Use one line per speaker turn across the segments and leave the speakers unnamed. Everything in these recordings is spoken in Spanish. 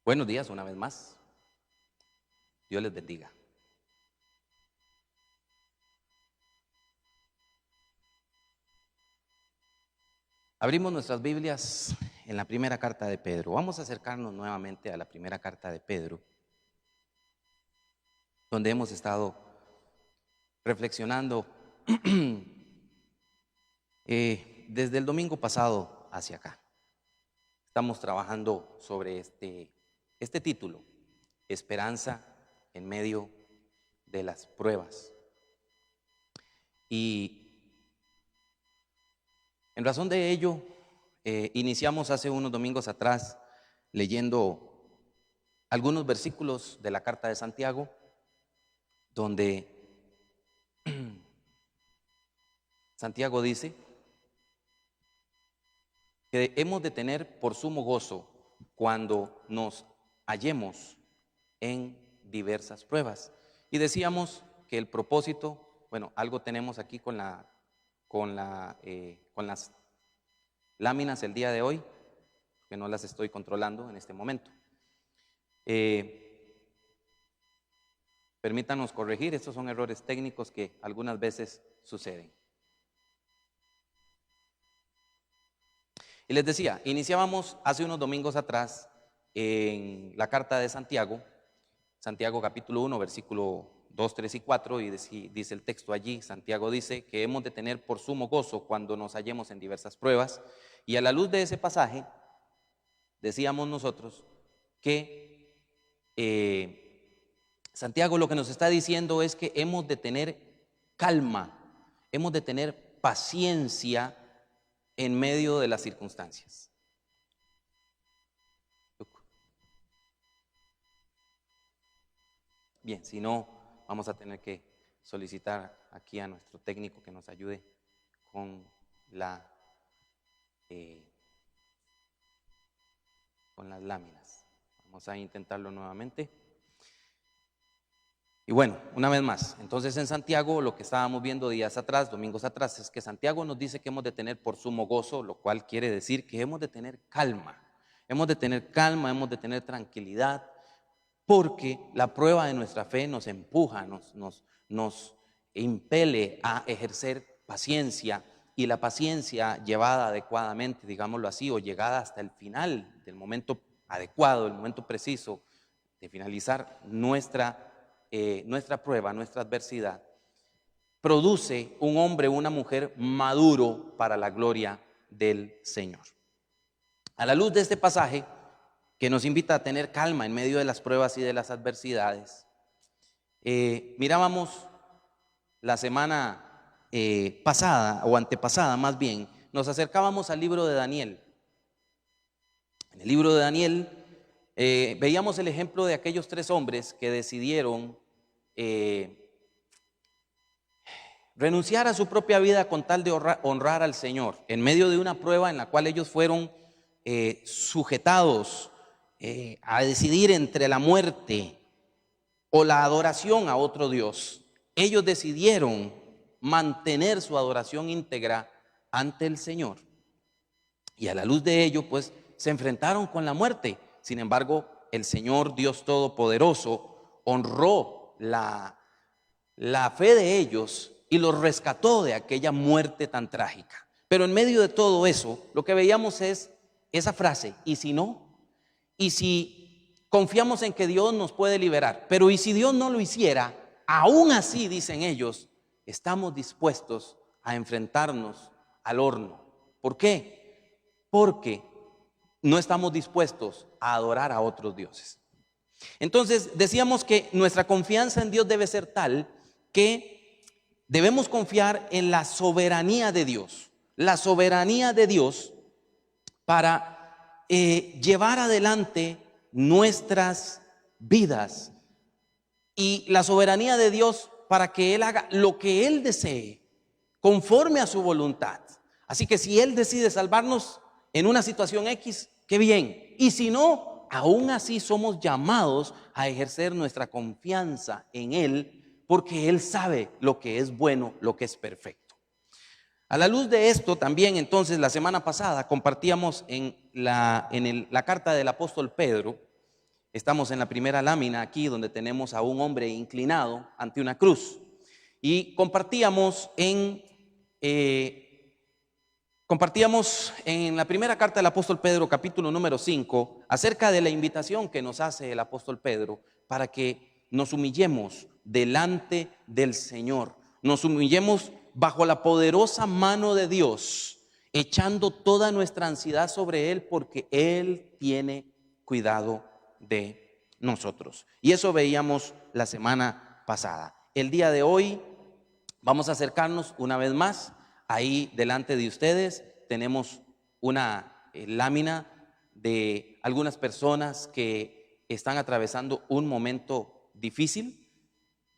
Buenos días una vez más. Dios les bendiga. Abrimos nuestras Biblias en la primera carta de Pedro. Vamos a acercarnos nuevamente a la primera carta de Pedro, donde hemos estado reflexionando desde el domingo pasado hacia acá. Estamos trabajando sobre este título, Esperanza en medio de las pruebas. Y en razón de ello, iniciamos hace unos domingos atrás leyendo algunos versículos de la carta de Santiago, donde Santiago dice que hemos de tener por sumo gozo cuando nos hallemos en diversas pruebas. Y decíamos que el propósito, bueno, algo tenemos aquí con las láminas el día de hoy, que no las estoy controlando en este momento. Permítanos corregir, estos son errores técnicos que algunas veces suceden. Y les decía, iniciábamos hace unos domingos atrás en la carta de Santiago, Santiago capítulo 1, versículo 2, 3 y 4, y dice el texto allí, Santiago dice que hemos de tener por sumo gozo cuando nos hallemos en diversas pruebas, y a la luz de ese pasaje, decíamos nosotros que Santiago lo que nos está diciendo es que hemos de tener calma, hemos de tener paciencia en medio de las circunstancias. Bien, si no, vamos a tener que solicitar aquí a nuestro técnico que nos ayude con las láminas. Vamos a intentarlo nuevamente. Y bueno, una vez más, entonces en Santiago lo que estábamos viendo días atrás, domingos atrás, es que Santiago nos dice que hemos de tener por sumo gozo, lo cual quiere decir que hemos de tener calma, hemos de tener tranquilidad, porque la prueba de nuestra fe nos empuja, nos impele a ejercer paciencia, y la paciencia llevada adecuadamente, digámoslo así, o llegada hasta el final del momento adecuado, el momento preciso de finalizar nuestra prueba, nuestra adversidad, produce un hombre o una mujer maduro para la gloria del Señor. A la luz de este pasaje, que nos invita a tener calma en medio de las pruebas y de las adversidades, mirábamos la semana pasada o antepasada más bien, nos acercábamos al libro de Daniel. En el libro de Daniel veíamos el ejemplo de aquellos tres hombres que decidieron renunciar a su propia vida con tal de honrar al Señor en medio de una prueba en la cual ellos fueron sujetados a decidir entre la muerte o la adoración a otro Dios. Ellos decidieron mantener su adoración íntegra ante el Señor, y a la luz de ello pues se enfrentaron con la muerte. Sin embargo, el Señor Dios Todopoderoso honró la fe de ellos y los rescató de aquella muerte tan trágica. Pero en medio de todo eso, lo que veíamos es esa frase: ¿y si no? ¿Y si confiamos en que Dios nos puede liberar? Pero ¿y si Dios no lo hiciera? Aún así, dicen ellos, estamos dispuestos a enfrentarnos al horno. ¿Por qué? Porque no estamos dispuestos a adorar a otros dioses. Entonces decíamos que nuestra confianza en Dios debe ser tal que debemos confiar en la soberanía de Dios. La soberanía de Dios para llevar adelante nuestras vidas, y la soberanía de Dios para que Él haga lo que Él desee conforme a su voluntad. Así que si Él decide salvarnos en una situación X, qué bien. Y si no, aún así somos llamados a ejercer nuestra confianza en Él, porque Él sabe lo que es bueno, lo que es perfecto. A la luz de esto también, entonces, la semana pasada compartíamos en la carta del apóstol Pedro Estamos en la primera lámina aquí donde tenemos a un hombre inclinado ante una cruz. Y compartíamos en la primera carta del apóstol Pedro, capítulo número 5, acerca de la invitación que nos hace el apóstol Pedro para que nos humillemos delante del Señor. Nos humillemos bajo la poderosa mano de Dios, echando toda nuestra ansiedad sobre Él, porque Él tiene cuidado de nosotros. Y eso veíamos la semana pasada. El día de hoy vamos a acercarnos una vez más. Ahí delante de ustedes tenemos una lámina de algunas personas que están atravesando un momento difícil,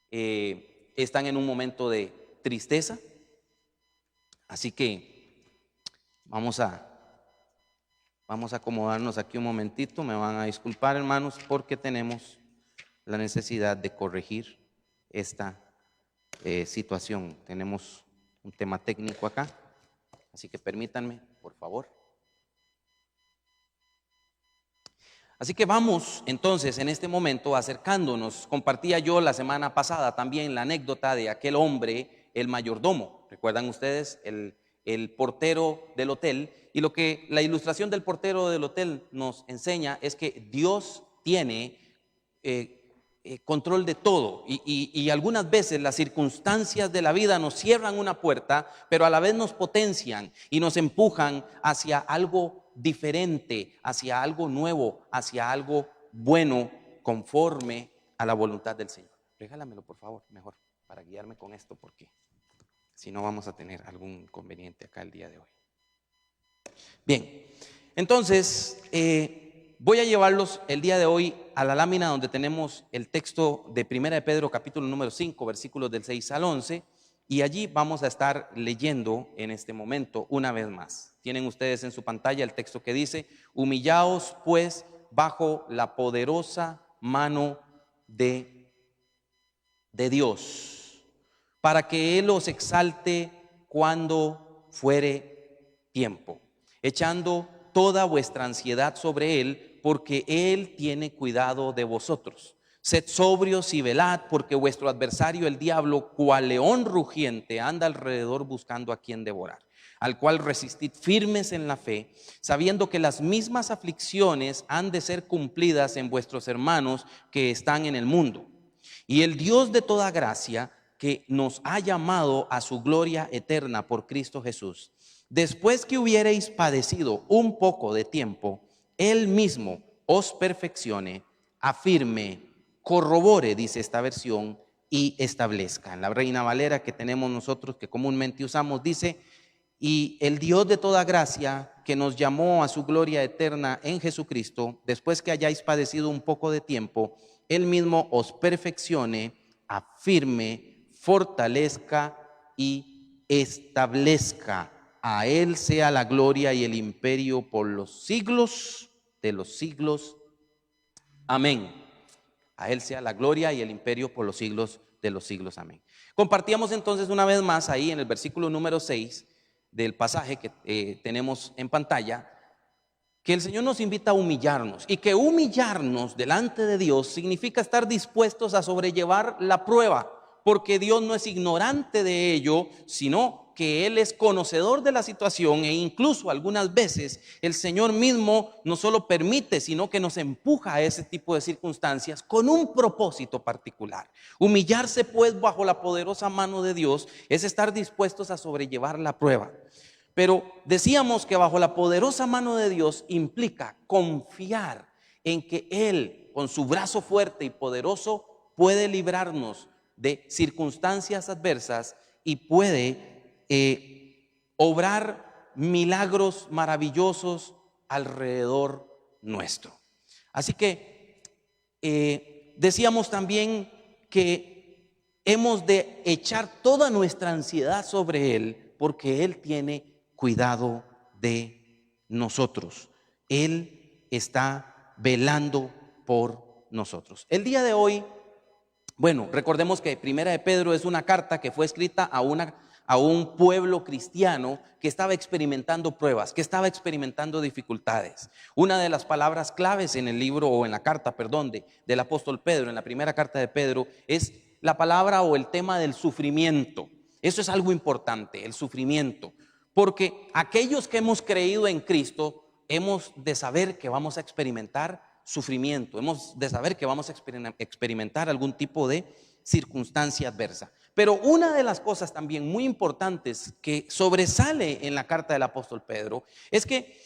están en un momento de tristeza. Así que vamos a acomodarnos aquí un momentito. Me van a disculpar, hermanos, porque tenemos la necesidad de corregir esta situación. Tenemos un tema técnico acá, así que permítanme, por favor. Así que vamos entonces en este momento acercándonos. Compartía yo la semana pasada también la anécdota de aquel hombre, el mayordomo. ¿Recuerdan ustedes? El portero del hotel. Y lo que la ilustración del portero del hotel nos enseña es que Dios tiene control de todo, y algunas veces las circunstancias de la vida nos cierran una puerta, pero a la vez nos potencian y nos empujan hacia algo diferente, hacia algo nuevo, hacia algo bueno, conforme a la voluntad del Señor. Regálamelo, por favor, mejor, para guiarme con esto, porque si no vamos a tener algún inconveniente acá el día de hoy. Bien, entonces voy a llevarlos el día de hoy a la lámina donde tenemos el texto de Primera de Pedro, capítulo número 5, versículos del 6 al 11, y allí vamos a estar leyendo en este momento una vez más. Tienen ustedes en su pantalla el texto que dice: humillaos pues bajo la poderosa mano de Dios, para que Él os exalte cuando fuere tiempo, echando toda vuestra ansiedad sobre Él, porque Él tiene cuidado de vosotros. Sed sobrios y velad, porque vuestro adversario el diablo, cual león rugiente, anda alrededor buscando a quien devorar, al cual resistid firmes en la fe, sabiendo que las mismas aflicciones han de ser cumplidas en vuestros hermanos que están en el mundo. Y el Dios de toda gracia, que nos ha llamado a su gloria eterna por Cristo Jesús, después que hubiereis padecido un poco de tiempo, Él mismo os perfeccione, afirme, corrobore, dice esta versión, y establezca. En la Reina Valera que tenemos nosotros, que comúnmente usamos, dice: y el Dios de toda gracia, que nos llamó a su gloria eterna en Jesucristo, después que hayáis padecido un poco de tiempo, Él mismo os perfeccione, afirme, fortalezca y establezca. A Él sea la gloria y el imperio por los siglos de los siglos. Amén. A Él sea la gloria y el imperio por los siglos de los siglos. Amén. Compartíamos entonces una vez más ahí en el versículo número 6 del pasaje que tenemos en pantalla, que el Señor nos invita a humillarnos, y que humillarnos delante de Dios significa estar dispuestos a sobrellevar la prueba, porque Dios no es ignorante de ello, sino que Él es conocedor de la situación, e incluso algunas veces el Señor mismo no solo permite, sino que nos empuja a ese tipo de circunstancias con un propósito particular. Humillarse pues bajo la poderosa mano de Dios es estar dispuestos a sobrellevar la prueba. Pero decíamos que bajo la poderosa mano de Dios implica confiar en que Él, con su brazo fuerte y poderoso, puede librarnos de circunstancias adversas y puede obrar milagros maravillosos alrededor nuestro. Así que decíamos también que hemos de echar toda nuestra ansiedad sobre Él, porque Él tiene cuidado de nosotros. Él está velando por nosotros. El día de hoy, bueno, recordemos que Primera de Pedro es una carta que fue escrita a a un pueblo cristiano que estaba experimentando pruebas, que estaba experimentando dificultades. Una de las palabras claves en el libro, o en la carta, perdón, del apóstol Pedro, en la primera carta de Pedro, es la palabra o el tema del sufrimiento. Eso es algo importante, el sufrimiento, porque aquellos que hemos creído en Cristo hemos de saber que vamos a experimentar sufrimiento, hemos de saber que vamos a experimentar algún tipo de circunstancia adversa. Pero una de las cosas también muy importantes que sobresale en la carta del apóstol Pedro es que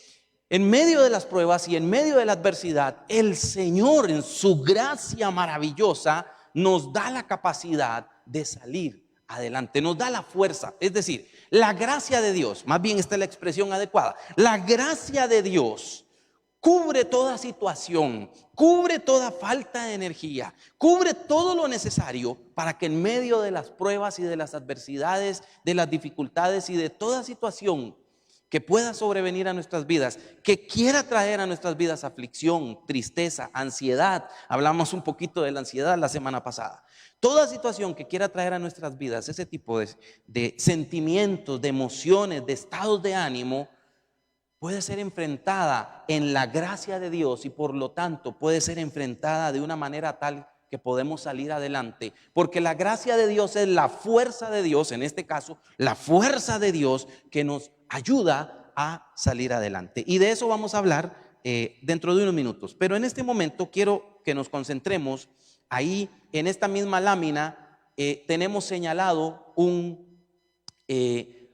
en medio de las pruebas y en medio de la adversidad, el Señor en su gracia maravillosa nos da la capacidad de salir adelante, nos da la fuerza. Es decir, la gracia de Dios, más bien esta es la expresión adecuada, la gracia de Dios cubre toda situación, cubre toda falta de energía, cubre todo lo necesario para que en medio de las pruebas y de las adversidades, de las dificultades y de toda situación que pueda sobrevenir a nuestras vidas, que quiera traer a nuestras vidas aflicción, tristeza, ansiedad. Hablamos un poquito de la ansiedad la semana pasada. Toda situación que quiera traer a nuestras vidas ese tipo de sentimientos, de emociones, de estados de ánimo, puede ser enfrentada en la gracia de Dios y por lo tanto puede ser enfrentada de una manera tal que podemos salir adelante, porque la gracia de Dios es la fuerza de Dios, en este caso, la fuerza de Dios que nos ayuda a salir adelante. Y de eso vamos a hablar dentro de unos minutos. Pero en este momento quiero que nos concentremos ahí en esta misma lámina. Tenemos señalado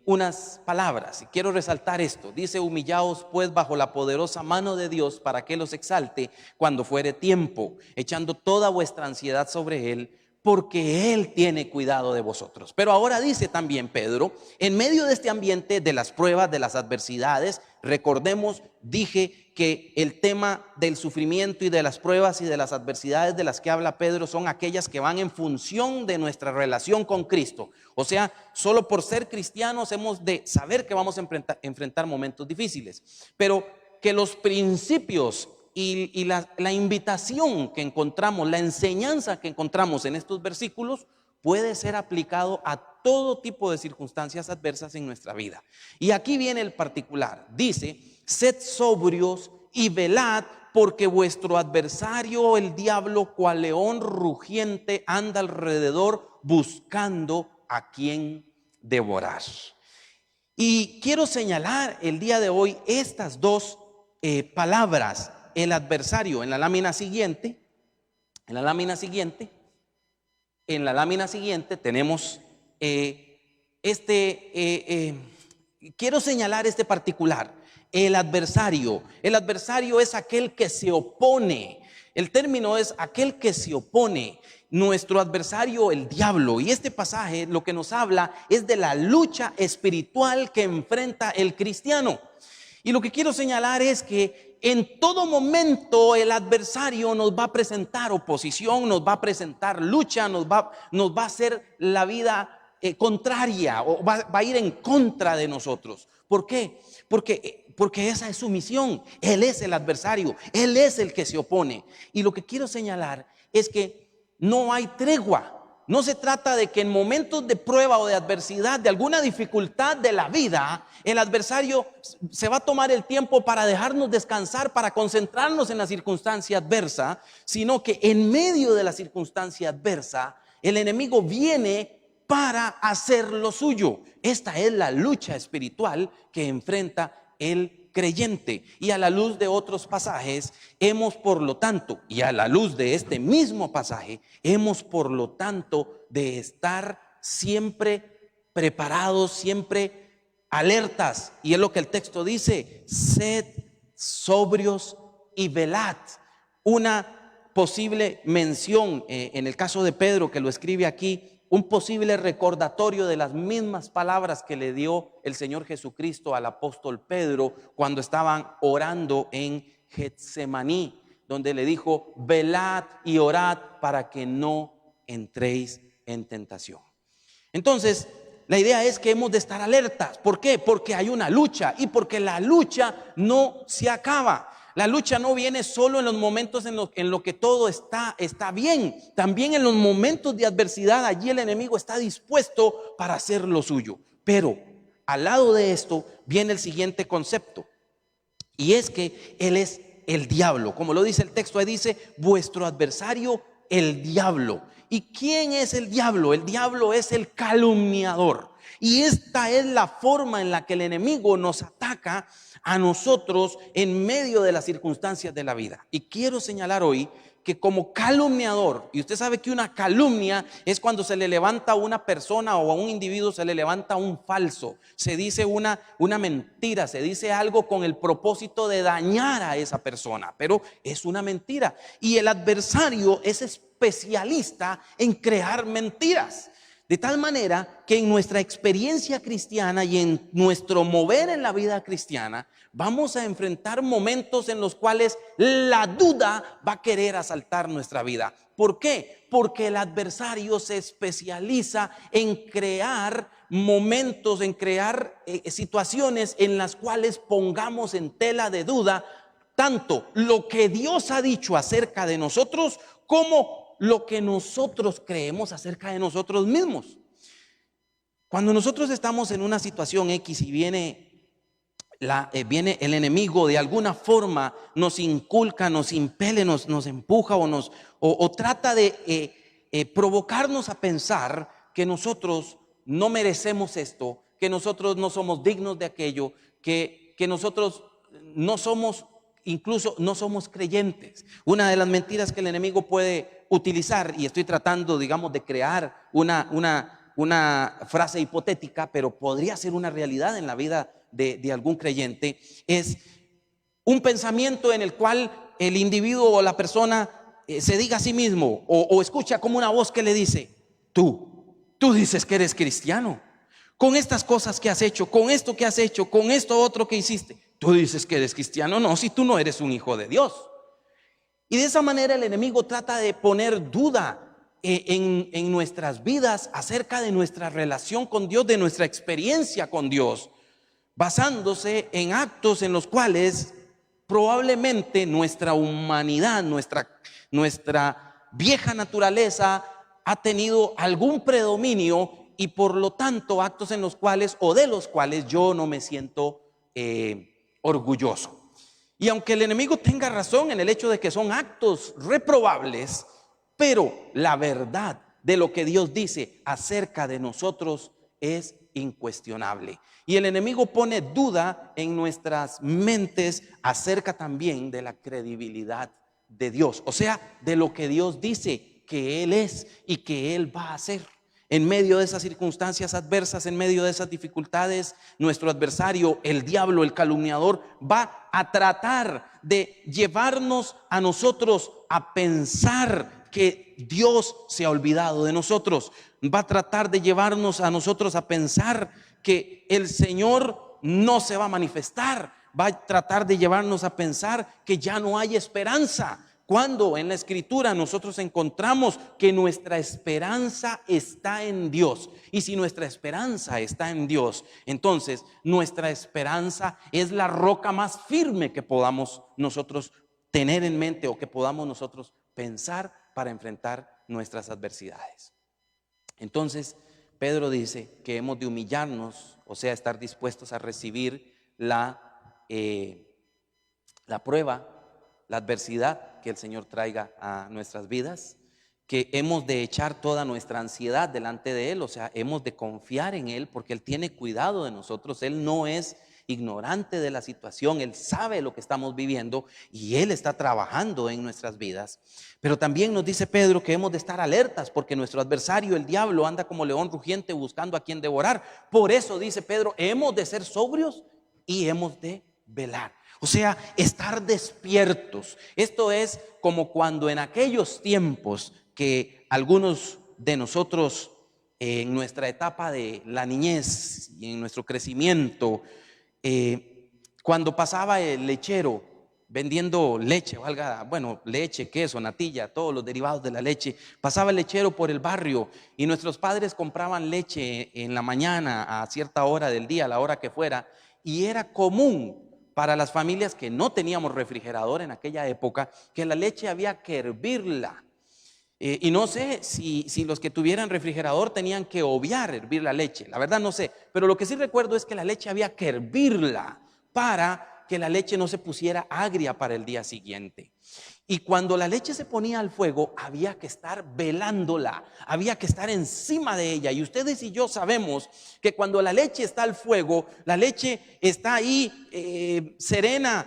unas palabras y quiero resaltar esto. Dice: humillaos pues bajo la poderosa mano de Dios para que los exalte cuando fuere tiempo, echando toda vuestra ansiedad sobre Él, porque Él tiene cuidado de vosotros. Pero ahora dice también Pedro, en medio de este ambiente de las pruebas, de las adversidades, recordemos, dije que el tema del sufrimiento y de las pruebas y de las adversidades de las que habla Pedro son aquellas que van en función de nuestra relación con Cristo. O sea, solo por ser cristianos hemos de saber que vamos a enfrentar momentos difíciles, pero que los principios y la invitación que encontramos, la enseñanza que encontramos en estos versículos puede ser aplicado a todo tipo de circunstancias adversas en nuestra vida. Y aquí viene el particular. Dice: sed sobrios y velad, porque vuestro adversario el diablo, cual león rugiente, anda alrededor buscando a quien devorar. Y quiero señalar el día de hoy estas dos palabras. El adversario, en la lámina siguiente tenemos quiero señalar este particular. El adversario es aquel que se opone. El término es aquel que se opone. Nuestro adversario, el diablo. Y este pasaje lo que nos habla es de la lucha espiritual que enfrenta el cristiano. Y lo que quiero señalar es que en todo momento el adversario nos va a presentar oposición, nos va a presentar lucha, nos va a hacer la vida contraria, o va a ir en contra de nosotros. ¿Por qué? Porque esa es su misión. Él es el adversario, Él es el que se opone. Y lo que quiero señalar es que no hay tregua. No se trata de que en momentos de prueba o de adversidad, de alguna dificultad de la vida, el adversario se va a tomar el tiempo para dejarnos descansar, para concentrarnos en la circunstancia adversa, sino que en medio de la circunstancia adversa, el enemigo viene para hacer lo suyo. Esta es la lucha espiritual que enfrenta el creyente. Y a la luz de otros pasajes hemos, por lo tanto, y a la luz de este mismo pasaje, hemos por lo tanto de estar siempre preparados, siempre alertas. Y es lo que el texto dice: sed sobrios y velad. Una posible mención en el caso de Pedro, que lo escribe aquí, un posible recordatorio de las mismas palabras que le dio el Señor Jesucristo al apóstol Pedro cuando estaban orando en Getsemaní, donde le dijo: velad y orad para que no entréis en tentación. Entonces, la idea es que hemos de estar alertas. ¿Por qué? Porque hay una lucha y porque la lucha no se acaba. La lucha no viene solo en los momentos en lo que todo está bien. También en los momentos de adversidad, allí el enemigo está dispuesto para hacer lo suyo. Pero al lado de esto viene el siguiente concepto, y es que Él es el diablo. Como lo dice el texto, ahí dice, vuestro adversario, el diablo. ¿Y quién es el diablo? El diablo es el calumniador. Y esta es la forma en la que el enemigo nos ataca a nosotros en medio de las circunstancias de la vida. Y quiero señalar hoy que como calumniador, y usted sabe que una calumnia es cuando se le levanta a una persona o a un individuo, se le levanta un falso, se dice una mentira, se dice algo con el propósito de dañar a esa persona, pero es una mentira. Y el adversario es especialista en crear mentiras. De tal manera que en nuestra experiencia cristiana y en nuestro mover en la vida cristiana, vamos a enfrentar momentos en los cuales la duda va a querer asaltar nuestra vida. ¿Por qué? Porque el adversario se especializa en crear momentos, en crear situaciones en las cuales pongamos en tela de duda tanto lo que Dios ha dicho acerca de nosotros como lo que nosotros creemos acerca de nosotros mismos. Cuando nosotros estamos en una situación X y viene el enemigo, de alguna forma nos inculca, nos impele, nos empuja o trata de provocarnos a pensar que nosotros no merecemos esto, que nosotros no somos dignos de aquello, que nosotros no somos, incluso no somos creyentes. Una de las mentiras que el enemigo puede utilizar, y estoy tratando, digamos, de crear una frase hipotética, pero podría ser una realidad en la vida de algún creyente, es un pensamiento en el cual el individuo o la persona se diga a sí mismo o escucha como una voz que le dice, tú dices que eres cristiano, con estas cosas que has hecho, con esto que has hecho, con esto otro que hiciste, tú dices que eres cristiano. No, si tú no eres un hijo de Dios. Y de esa manera el enemigo trata de poner duda en nuestras vidas acerca de nuestra relación con Dios, de nuestra experiencia con Dios, basándose en actos en los cuales probablemente nuestra humanidad, nuestra vieja naturaleza ha tenido algún predominio, y por lo tanto actos en los cuales o de los cuales yo no me siento orgulloso. Y aunque el enemigo tenga razón en el hecho de que son actos reprobables, pero la verdad de lo que Dios dice acerca de nosotros es incuestionable. Y el enemigo pone duda en nuestras mentes acerca también de la credibilidad de Dios, o sea, de lo que Dios dice que Él es y que Él va a hacer. En medio de esas circunstancias adversas, en medio de esas dificultades, nuestro adversario, el diablo, el calumniador, va a tratar de llevarnos a nosotros a pensar que Dios se ha olvidado de nosotros. Va a tratar de llevarnos a nosotros a pensar que el Señor no se va a manifestar. Va a tratar de llevarnos a pensar que ya no hay esperanza, cuando en la Escritura nosotros encontramos que nuestra esperanza está en Dios. Y si nuestra esperanza está en Dios, entonces nuestra esperanza es la roca más firme que podamos nosotros tener en mente o que podamos nosotros pensar para enfrentar nuestras adversidades. Entonces Pedro dice que hemos de humillarnos, o sea, estar dispuestos a recibir la prueba, la adversidad que el Señor traiga a nuestras vidas, que hemos de echar toda nuestra ansiedad delante de Él, o sea, hemos de confiar en Él porque Él tiene cuidado de nosotros. Él no es ignorante de la situación, Él sabe lo que estamos viviendo y Él está trabajando en nuestras vidas. Pero también nos dice Pedro que hemos de estar alertas porque nuestro adversario, el diablo, anda como león rugiente buscando a quien devorar. Por eso dice Pedro, hemos de ser sobrios y hemos de velar. O sea, estar despiertos. Esto es como cuando en aquellos tiempos que algunos de nosotros en nuestra etapa de la niñez y en nuestro crecimiento, cuando pasaba el lechero vendiendo leche, leche, queso, natilla, todos los derivados de la leche, pasaba el lechero por el barrio y nuestros padres compraban leche en la mañana a cierta hora del día, a la hora que fuera, y era común para las familias que no teníamos refrigerador en aquella época, que la leche había que hervirla. Y no sé si los que tuvieran refrigerador tenían que obviar hervir la leche, la verdad no sé, pero lo que sí recuerdo es que la leche había que hervirla para que la leche no se pusiera agria para el día siguiente. Y cuando la leche se ponía al fuego, había que estar velándola, había que estar encima de ella. Y ustedes y yo sabemos que cuando la leche está al fuego, la leche está ahí serena,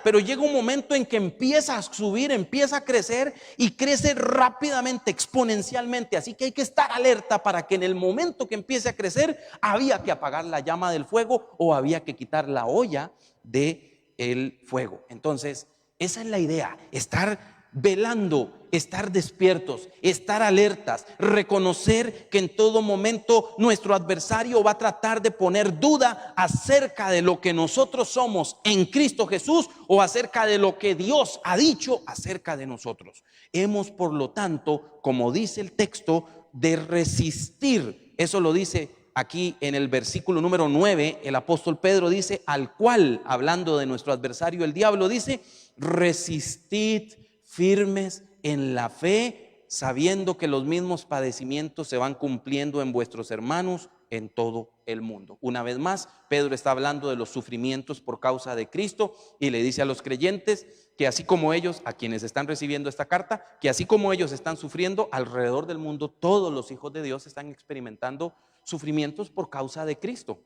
pero llega un momento en que empieza a subir, empieza a crecer y crece rápidamente, exponencialmente. Así que hay que estar alerta para que en el momento que empiece a crecer, había que apagar la llama del fuego o había que quitar la olla del fuego. Entonces, esa es la idea, estar velando, estar despiertos, estar alertas, reconocer que en todo momento nuestro adversario va a tratar de poner duda acerca de lo que nosotros somos en Cristo Jesús o acerca de lo que Dios ha dicho acerca de nosotros. Hemos, por lo tanto, como dice el texto, de resistir. Eso lo dice aquí en el versículo número 9, el apóstol Pedro dice, al cual, hablando de nuestro adversario el diablo, dice: resistid firmes en la fe, sabiendo que los mismos padecimientos se van cumpliendo en vuestros hermanos en todo el mundo. Una vez más, Pedro está hablando de los sufrimientos por causa de Cristo y le dice a los creyentes que así como ellos, a quienes están recibiendo esta carta, que así como ellos están sufriendo, alrededor del mundo todos los hijos de Dios están experimentando sufrimientos por causa de Cristo.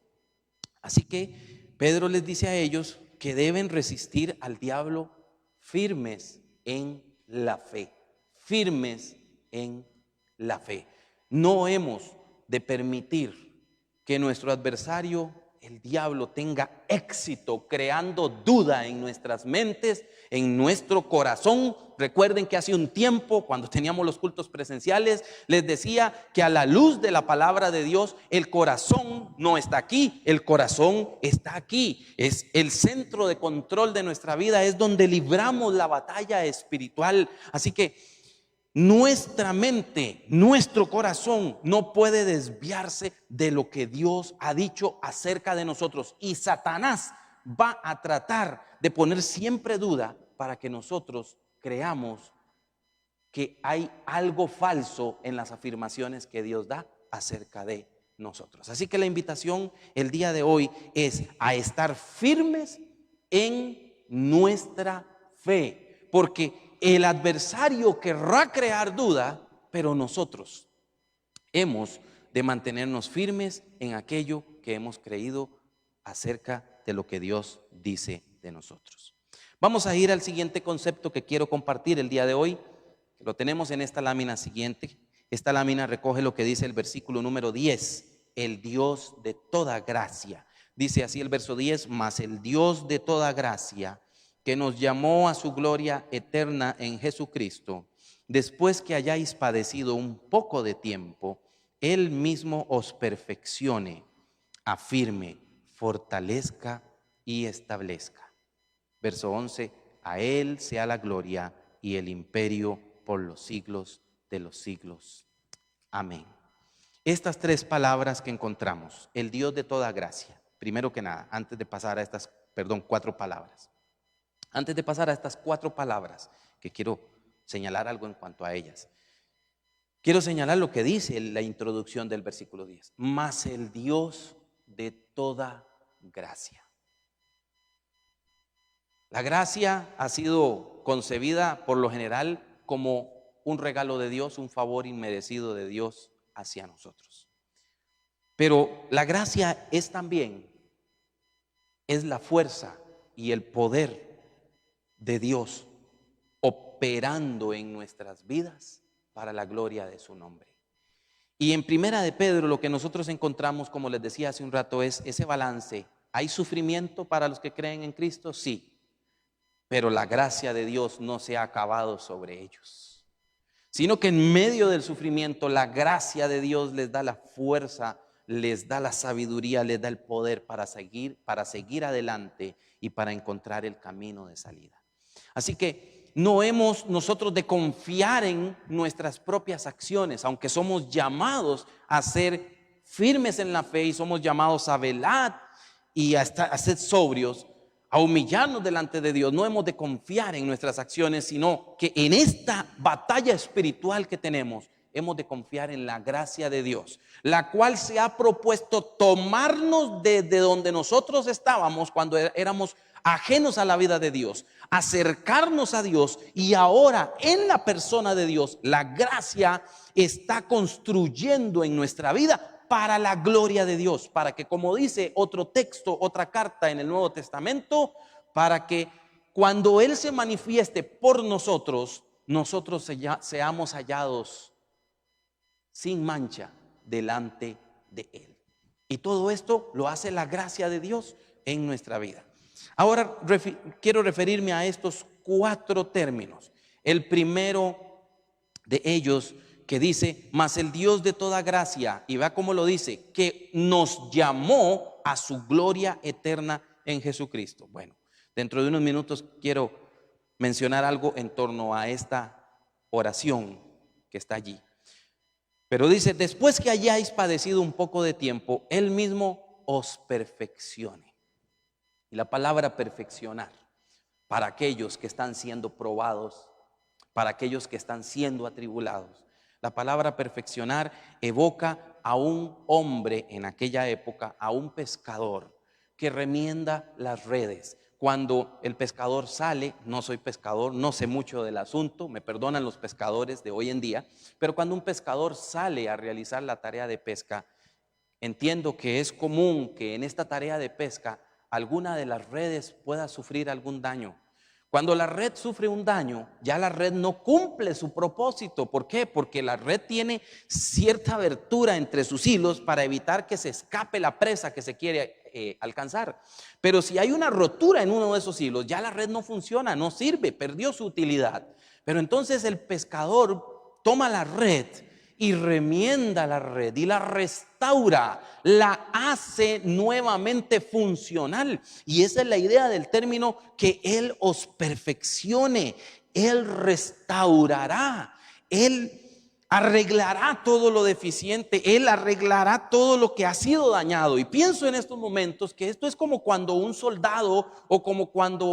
Así que Pedro les dice a ellos que deben resistir al diablo firmes en la fe, firmes en la fe. No hemos de permitir que nuestro adversario, el diablo, tenga éxito creando duda en nuestras mentes, en nuestro corazón. Recuerden que hace un tiempo, cuando teníamos los cultos presenciales, les decía que a la luz de la palabra de Dios, el corazón no está aquí, el corazón está aquí. Es el centro de control de nuestra vida, es donde libramos la batalla espiritual. Así que nuestra mente, nuestro corazón no puede desviarse de lo que Dios ha dicho acerca de nosotros. Y Satanás va a tratar de poner siempre duda para que nosotros creamos que hay algo falso en las afirmaciones que Dios da acerca de nosotros. Así que la invitación el día de hoy es a estar firmes en nuestra fe, porque el adversario querrá crear duda, pero nosotros hemos de mantenernos firmes en aquello que hemos creído acerca de lo que Dios dice de nosotros. Vamos a ir al siguiente concepto que quiero compartir el día de hoy. Lo tenemos en esta lámina siguiente. Esta lámina recoge lo que dice el versículo número 10, el Dios de toda gracia. Dice así el verso 10, mas el Dios de toda gracia, que nos llamó a su gloria eterna en Jesucristo, después que hayáis padecido un poco de tiempo, Él mismo os perfeccione, afirme, fortalezca y establezca. Verso 11, a Él sea la gloria y el imperio por los siglos de los siglos. Amén. Estas tres palabras que encontramos, el Dios de toda gracia, primero que nada, antes de pasar a estas, cuatro palabras. Antes de pasar a estas cuatro palabras, que quiero señalar algo en cuanto a ellas, quiero señalar lo que dice la introducción del versículo 10. Mas el Dios de toda gracia. La gracia ha sido concebida por lo general como un regalo de Dios, un favor inmerecido de Dios hacia nosotros. Pero la gracia es también, es la fuerza y el poder de Dios operando en nuestras vidas para la gloria de su nombre. Y en Primera de Pedro lo que nosotros encontramos, como les decía hace un rato, es ese balance. ¿Hay sufrimiento para los que creen en Cristo? Sí. Pero la gracia de Dios no se ha acabado sobre ellos, sino que en medio del sufrimiento la gracia de Dios les da la fuerza, les da la sabiduría, les da el poder para seguir adelante y para encontrar el camino de salida. Así que no hemos nosotros de confiar en nuestras propias acciones, aunque somos llamados a ser firmes en la fe y somos llamados a velar y a ser sobrios. a humillarnos delante de Dios, no hemos de confiar en nuestras acciones, sino que en esta batalla espiritual que tenemos, hemos de confiar en la gracia de Dios, la cual se ha propuesto tomarnos desde donde nosotros estábamos cuando éramos ajenos a la vida de Dios, acercarnos a Dios, y ahora en la persona de Dios, la gracia está construyendo en nuestra vida para la gloria de Dios, para que, como dice otro texto, otra carta en el Nuevo Testamento, para que cuando Él se manifieste por nosotros, nosotros seamos hallados sin mancha delante de Él. Y todo esto lo hace la gracia de Dios en nuestra vida. Ahora quiero referirme a estos 4 términos. El primero de ellos, que dice, mas el Dios de toda gracia, y vea cómo lo dice, que nos llamó a su gloria eterna en Jesucristo. Bueno, dentro de unos minutos quiero mencionar algo en torno a esta oración que está allí. Pero dice, después que hayáis padecido un poco de tiempo, Él mismo os perfeccione. Y la palabra perfeccionar, para aquellos que están siendo probados, para aquellos que están siendo atribulados. La palabra perfeccionar evoca a un hombre en aquella época, a un pescador que remienda las redes. Cuando el pescador sale, no soy pescador, no sé mucho del asunto, me perdonan los pescadores de hoy en día, pero cuando un pescador sale a realizar la tarea de pesca, entiendo que es común que en esta tarea de pesca alguna de las redes pueda sufrir algún daño. Cuando la red sufre un daño, ya la red no cumple su propósito. ¿Por qué? Porque la red tiene cierta abertura entre sus hilos para evitar que se escape la presa que se quiere alcanzar. Pero si hay una rotura en uno de esos hilos, ya la red no funciona, no sirve, perdió su utilidad. Pero entonces el pescador toma la red y remienda la red y la restaura, la hace nuevamente funcional. Y esa es la idea del término, que Él os perfeccione. Él restaurará, Él arreglará todo lo deficiente, Él arreglará todo lo que ha sido dañado. Y pienso en estos momentos que esto es como cuando un soldado, o como cuando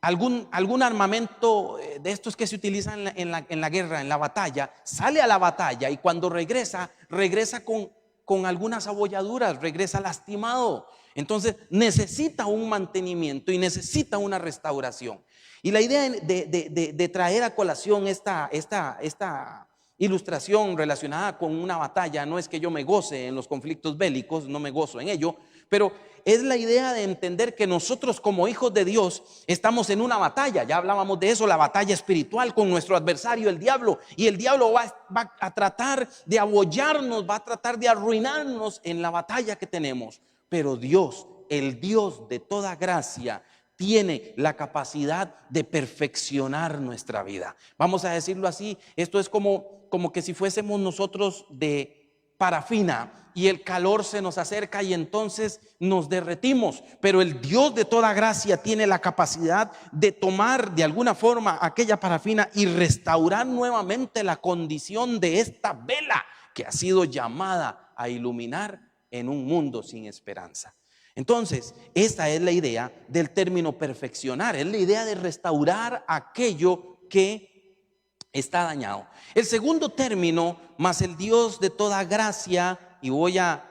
algún armamento de estos que se utilizan en la guerra, en la batalla, sale a la batalla y cuando regresa con algunas abolladuras, regresa lastimado. Entonces necesita un mantenimiento y necesita una restauración. Y la idea de traer a colación esta ilustración relacionada con una batalla, no es que yo me goce en los conflictos bélicos, no me gozo en ello, pero es la idea de entender que nosotros como hijos de Dios estamos en una batalla. Ya hablábamos de eso, la batalla espiritual con nuestro adversario, el diablo. Y el diablo va a tratar de abollarnos, va a tratar de arruinarnos en la batalla que tenemos. Pero Dios, el Dios de toda gracia, tiene la capacidad de perfeccionar nuestra vida. Vamos a decirlo así, esto es como que si fuésemos nosotros de parafina y el calor se nos acerca y entonces nos derretimos, pero el Dios de toda gracia tiene la capacidad de tomar de alguna forma aquella parafina y restaurar nuevamente la condición de esta vela que ha sido llamada a iluminar en un mundo sin esperanza. Entonces, esta es la idea del término perfeccionar, es la idea de restaurar aquello que está dañado. El segundo término, más el Dios de toda gracia, y voy a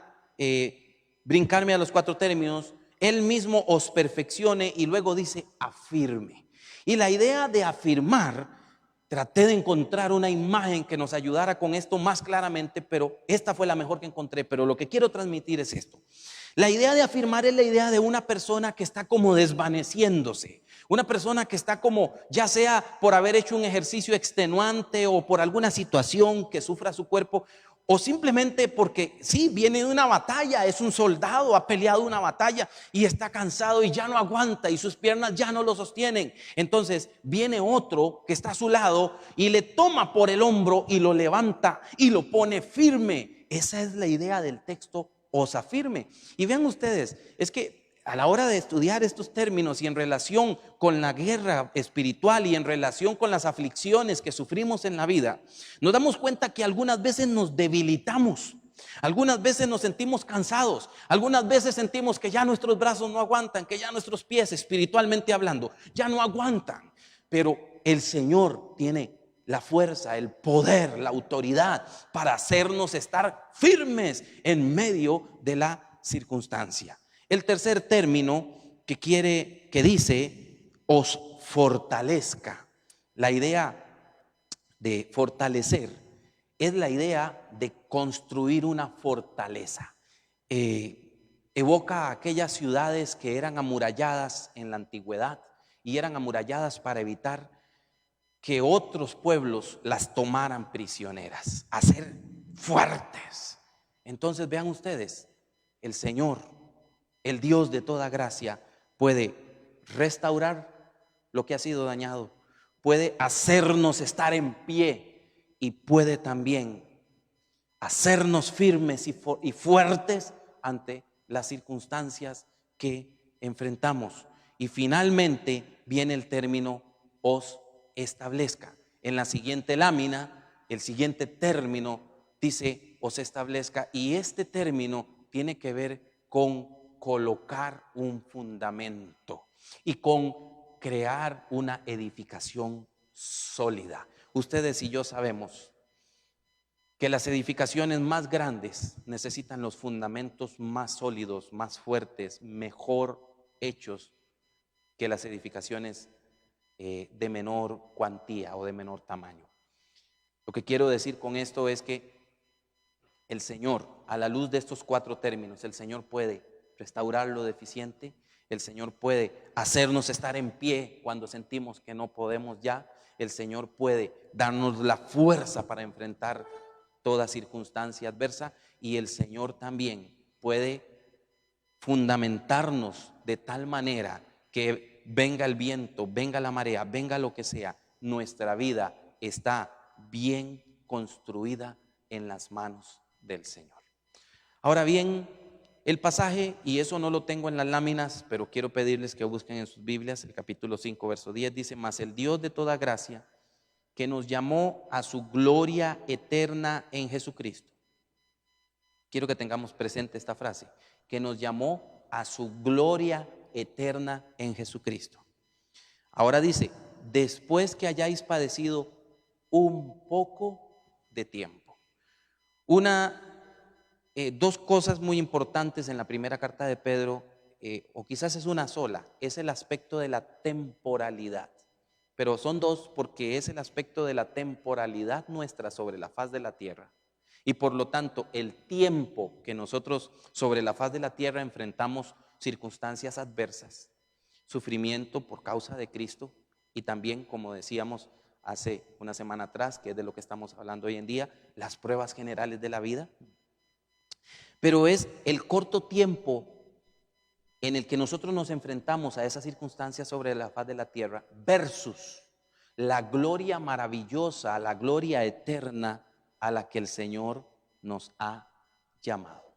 brincarme a los 4 términos, Él mismo os perfeccione, y luego dice afirme. Y la idea de afirmar, traté de encontrar una imagen que nos ayudara con esto más claramente, pero esta fue la mejor que encontré. Pero lo que quiero transmitir es esto. La idea de afirmar es la idea de una persona que está como desvaneciéndose, una persona que está como, ya sea por haber hecho un ejercicio extenuante o por alguna situación que sufra su cuerpo, o simplemente porque sí, viene de una batalla, es un soldado, ha peleado una batalla y está cansado y ya no aguanta y sus piernas ya no lo sostienen. Entonces viene otro que está a su lado y le toma por el hombro y lo levanta y lo pone firme. Esa es la idea del texto, os afirme. Y vean ustedes, es que a la hora de estudiar estos términos y en relación con la guerra espiritual y en relación con las aflicciones que sufrimos en la vida, nos damos cuenta que algunas veces nos debilitamos. Algunas veces nos sentimos cansados, algunas veces sentimos que ya nuestros brazos no aguantan, que ya nuestros pies, espiritualmente hablando, ya no aguantan. Pero el Señor tiene la fuerza, el poder, la autoridad para hacernos estar firmes en medio de la circunstancia. El tercer término que dice, os fortalezca. La idea de fortalecer es la idea de construir una fortaleza. Evoca aquellas ciudades que eran amuralladas en la antigüedad y eran amuralladas para evitar que otros pueblos las tomaran prisioneras, a ser fuertes. Entonces vean ustedes, el Señor, el Dios de toda gracia, puede restaurar lo que ha sido dañado, puede hacernos estar en pie y puede también hacernos firmes y fuertes ante las circunstancias que enfrentamos. Y finalmente viene el término os establezca. En la siguiente lámina, el siguiente término dice os establezca, y este término tiene que ver con colocar un fundamento y con crear una edificación sólida. Ustedes y yo sabemos que las edificaciones más grandes necesitan los fundamentos más sólidos, más fuertes, mejor hechos que las edificaciones de menor cuantía o de menor tamaño. Lo que quiero decir con esto es que el Señor, a la luz de estos cuatro términos, el Señor puede restaurar lo deficiente, el Señor puede hacernos estar en pie cuando sentimos que no podemos ya, el Señor puede darnos la fuerza para enfrentar toda circunstancia adversa, y el Señor también puede fundamentarnos de tal manera que venga el viento, venga la marea, venga lo que sea, nuestra vida está bien construida en las manos del Señor. Ahora bien, el pasaje, y eso no lo tengo en las láminas, pero quiero pedirles que busquen en sus Biblias, el capítulo 5, verso 10, dice: mas el Dios de toda gracia, que nos llamó a su gloria eterna en Jesucristo. Quiero que tengamos presente esta frase, que nos llamó a su gloria eterna en Jesucristo. Ahora dice, después que hayáis padecido un poco de tiempo. Dos cosas muy importantes en la primera carta de Pedro, o quizás es una sola, es el aspecto de la temporalidad. Pero son dos porque es el aspecto de la temporalidad nuestra sobre la faz de la tierra. Y por lo tanto, el tiempo que nosotros sobre la faz de la tierra enfrentamos circunstancias adversas, sufrimiento por causa de Cristo, y también, como decíamos hace una semana atrás, que es de lo que estamos hablando hoy en día, las pruebas generales de la vida. Pero es el corto tiempo en el que nosotros nos enfrentamos a esas circunstancias sobre la faz de la tierra versus la gloria maravillosa, la gloria eterna a la que el Señor nos ha llamado.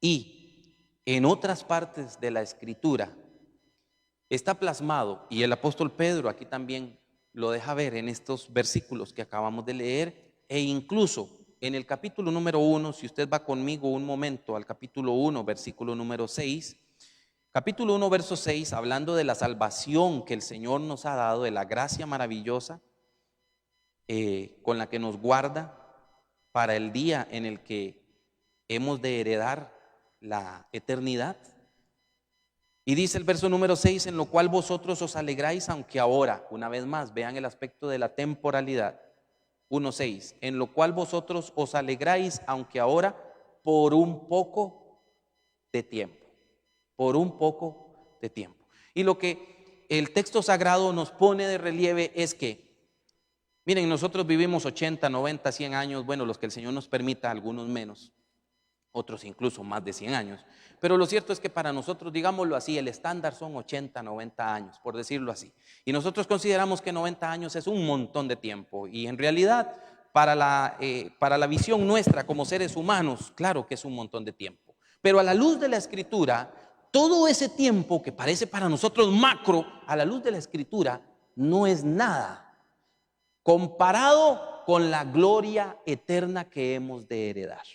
Y en otras partes de la Escritura está plasmado, y el apóstol Pedro aquí también lo deja ver en estos versículos que acabamos de leer, e incluso en el capítulo número 1, si usted va conmigo un momento al capítulo 1, versículo número 6, capítulo 1, verso 6, hablando de la salvación que el Señor nos ha dado, de la gracia maravillosa con la que nos guarda para el día en el que hemos de heredar la eternidad. Y dice el verso número 6, en lo cual vosotros os alegráis, aunque ahora, una vez más, vean el aspecto de la temporalidad. 1:6, en lo cual vosotros os alegráis, aunque ahora, por un poco de tiempo. Por un poco de tiempo. Y lo que el texto sagrado nos pone de relieve es que, miren, nosotros vivimos 80, 90, 100 años, bueno, los que el Señor nos permita, algunos menos, otros incluso más de 100 años. Pero lo cierto es que para nosotros, digámoslo así, el estándar son 80, 90 años, por decirlo así. Y nosotros consideramos que 90 años es un montón de tiempo. Y en realidad, para la visión nuestra como seres humanos, claro que es un montón de tiempo. Pero a la luz de la Escritura, todo ese tiempo que parece para nosotros macro, a la luz de la Escritura, no es nada comparado con la gloria eterna que hemos de heredar.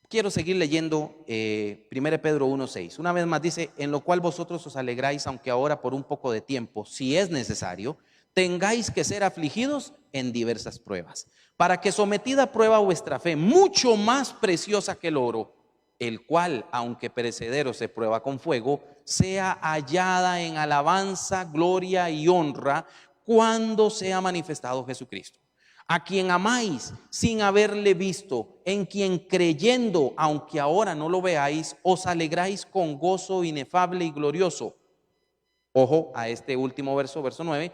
Quiero seguir leyendo 1 Pedro 1:6. Una vez más dice, en lo cual vosotros os alegráis, aunque ahora por un poco de tiempo, si es necesario, tengáis que ser afligidos en diversas pruebas, para que sometida a prueba vuestra fe, mucho más preciosa que el oro, el cual, aunque perecedero se prueba con fuego, sea hallada en alabanza, gloria y honra cuando sea manifestado Jesucristo, a quien amáis sin haberle visto, en quien creyendo, aunque ahora no lo veáis, os alegráis con gozo inefable y glorioso. Ojo a este último verso, verso 9,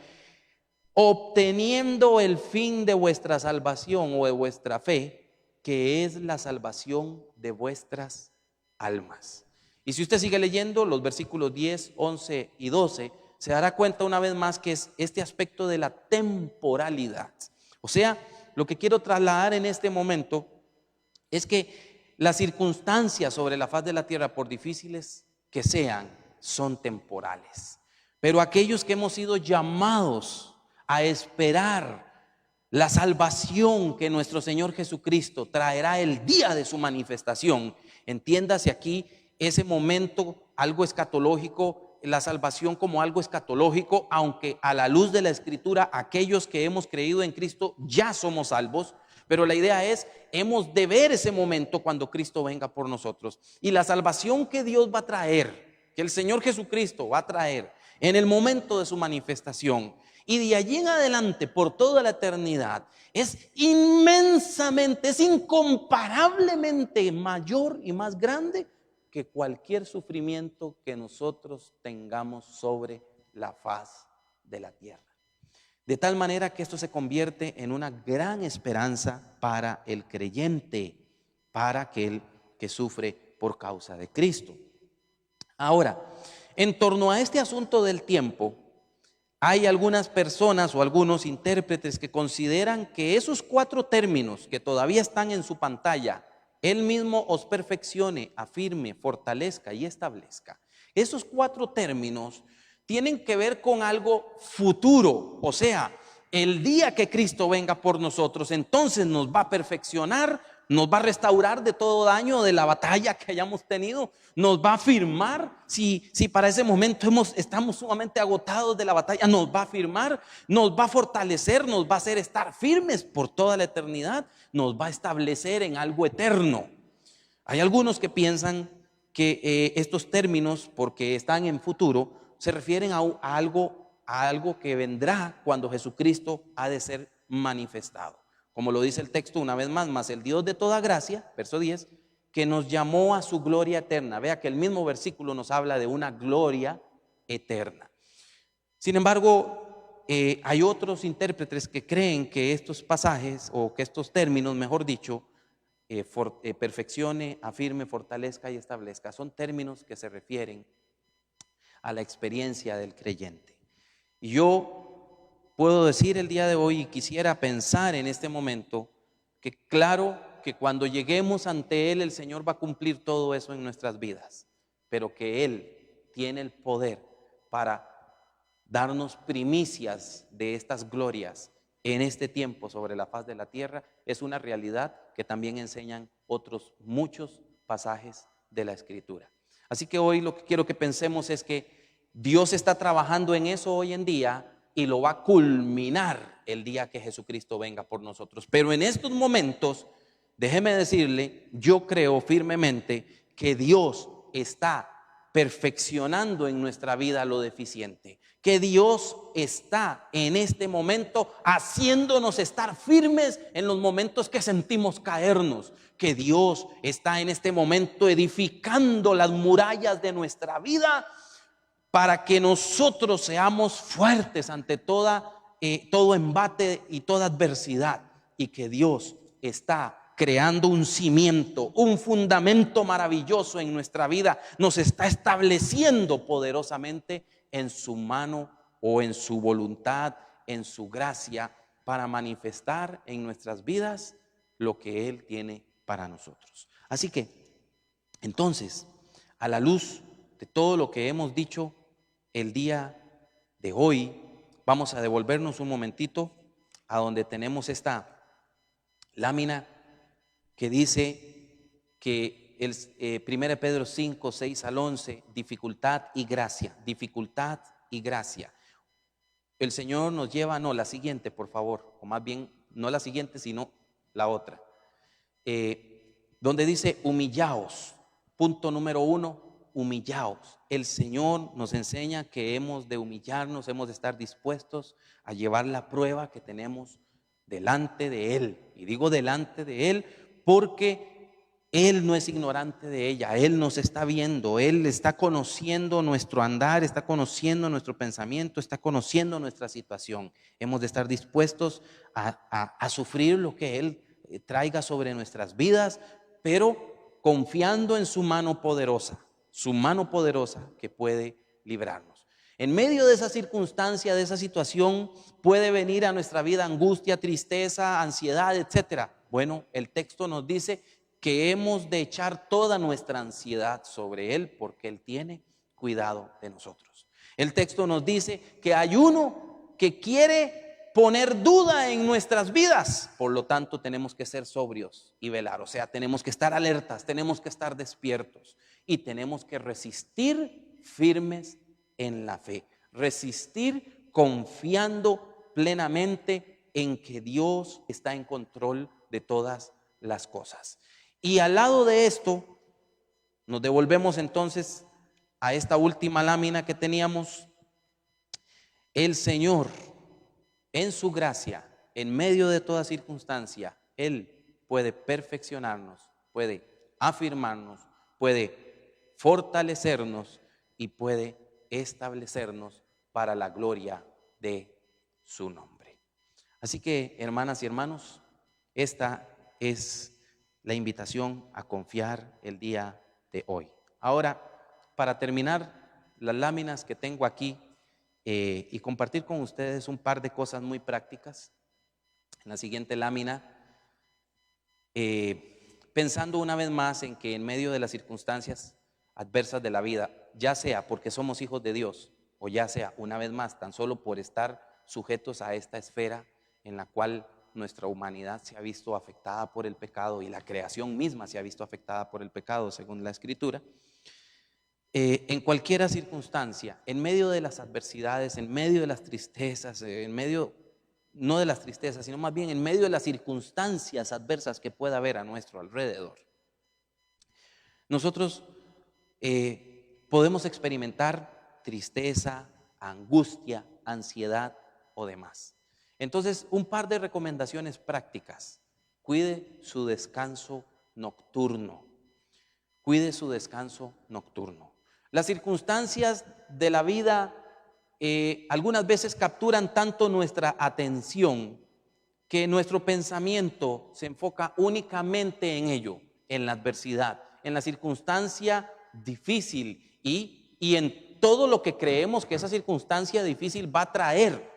obteniendo el fin de vuestra salvación o de vuestra fe, que es la salvación de vuestras almas. Y si usted sigue leyendo los versículos 10, 11 y 12, se dará cuenta una vez más que es este aspecto de la temporalidad. O sea, lo que quiero trasladar en este momento es que las circunstancias sobre la faz de la tierra, por difíciles que sean, son temporales. Pero aquellos que hemos sido llamados a esperar la salvación que nuestro Señor Jesucristo traerá el día de su manifestación, entiéndase aquí ese momento, algo escatológico, la salvación como algo escatológico, aunque a la luz de la Escritura aquellos que hemos creído en Cristo ya somos salvos. Pero la idea es, hemos de ver ese momento cuando Cristo venga por nosotros. Y la salvación que Dios va a traer, que el Señor Jesucristo va a traer en el momento de su manifestación y de allí en adelante por toda la eternidad, es inmensamente, es incomparablemente mayor y más grande que cualquier sufrimiento que nosotros tengamos sobre la faz de la tierra. De tal manera que esto se convierte en una gran esperanza para el creyente, para aquel que sufre por causa de Cristo. Ahora, en torno a este asunto del tiempo, hay algunas personas o algunos intérpretes que consideran que esos 4 términos que todavía están en su pantalla, Él mismo os perfeccione, afirme, fortalezca y establezca, esos 4 términos tienen que ver con algo futuro. O sea, el día que Cristo venga por nosotros, entonces nos va a perfeccionar, nos va a restaurar de todo daño, de la batalla que hayamos tenido, nos va a afirmar, si para ese momento estamos sumamente agotados de la batalla, nos va a afirmar, nos va a fortalecer, nos va a hacer estar firmes por toda la eternidad, nos va a establecer en algo eterno. Hay algunos que piensan que estos términos, porque están en futuro, se refieren a algo que vendrá cuando Jesucristo ha de ser manifestado. Como lo dice el texto una vez más, mas el Dios de toda gracia, verso 10, que nos llamó a su gloria eterna. Vea que el mismo versículo nos habla de una gloria eterna. Sin embargo, hay otros intérpretes que creen que estos pasajes, o que estos términos, mejor dicho, perfeccione, afirme, fortalezca y establezca, son términos que se refieren a la experiencia del creyente. Y yo puedo decir el día de hoy, y quisiera pensar en este momento, que claro que cuando lleguemos ante Él, el Señor va a cumplir todo eso en nuestras vidas, pero que Él tiene el poder para darnos primicias de estas glorias en este tiempo sobre la faz de la tierra, es una realidad que también enseñan otros muchos pasajes de la Escritura. Así que hoy lo que quiero que pensemos es que Dios está trabajando en eso hoy en día y lo va a culminar el día que Jesucristo venga por nosotros. Pero en estos momentos, déjeme decirle, yo creo firmemente que Dios está perfeccionando en nuestra vida lo deficiente, que Dios está en este momento haciéndonos estar firmes en los momentos que sentimos caernos, que Dios está en este momento edificando las murallas de nuestra vida para que nosotros seamos fuertes ante todo embate y toda adversidad, y que Dios está creando un cimiento, un fundamento maravilloso en nuestra vida, nos está estableciendo poderosamente en su mano o en su voluntad, en su gracia, para manifestar en nuestras vidas lo que Él tiene para nosotros. Así que, entonces, a la luz de todo lo que hemos dicho el día de hoy, vamos a devolvernos un momentito a donde tenemos esta lámina que dice que el 1 Pedro 5, 6 al 11, dificultad y gracia, dificultad y gracia. El Señor nos lleva, no, la siguiente, por favor, o más bien, no la siguiente, sino la otra, donde dice humillaos. Punto número 1, humillaos. El Señor nos enseña que hemos de humillarnos, hemos de estar dispuestos a llevar la prueba que tenemos delante de Él. Y digo delante de Él porque Él no es ignorante de ella, Él nos está viendo, Él está conociendo nuestro andar, está conociendo nuestro pensamiento, está conociendo nuestra situación. Hemos de estar dispuestos a sufrir lo que Él traiga sobre nuestras vidas, pero confiando en su mano poderosa que puede librarnos. En medio de esa circunstancia, de esa situación, puede venir a nuestra vida angustia, tristeza, ansiedad, etcétera. Bueno, el texto nos dice que hemos de echar toda nuestra ansiedad sobre Él porque Él tiene cuidado de nosotros. El texto nos dice que hay uno que quiere poner duda en nuestras vidas, por lo tanto tenemos que ser sobrios y velar, o sea, tenemos que estar alertas, tenemos que estar despiertos y tenemos que resistir firmes en la fe, resistir confiando plenamente en que Dios está en control de todas las cosas. Y al lado de esto, nos devolvemos entonces a esta última lámina que teníamos. El Señor, en su gracia, en medio de toda circunstancia, Él puede perfeccionarnos, puede afirmarnos, puede fortalecernos y puede establecernos para la gloria de su nombre. Así que, hermanas y hermanos, esta es la invitación a confiar el día de hoy. Ahora, para terminar las láminas que tengo aquí y compartir con ustedes un par de cosas muy prácticas. En la siguiente lámina, pensando una vez más en que en medio de las circunstancias adversas de la vida, ya sea porque somos hijos de Dios o ya sea una vez más tan solo por estar sujetos a esta esfera en la cual nuestra humanidad se ha visto afectada por el pecado y la creación misma se ha visto afectada por el pecado según la Escritura. En cualquier circunstancia, en medio de las adversidades, en medio de las tristezas, en medio, no de las tristezas, sino más bien en medio de las circunstancias adversas que pueda haber a nuestro alrededor, nosotros podemos experimentar tristeza, angustia, ansiedad o demás. Entonces, un par de recomendaciones prácticas. Cuide su descanso nocturno. Cuide su descanso nocturno. Las circunstancias de la vida algunas veces capturan tanto nuestra atención que nuestro pensamiento se enfoca únicamente en ello, en la adversidad, en la circunstancia difícil y en todo lo que creemos que esa circunstancia difícil va a traer.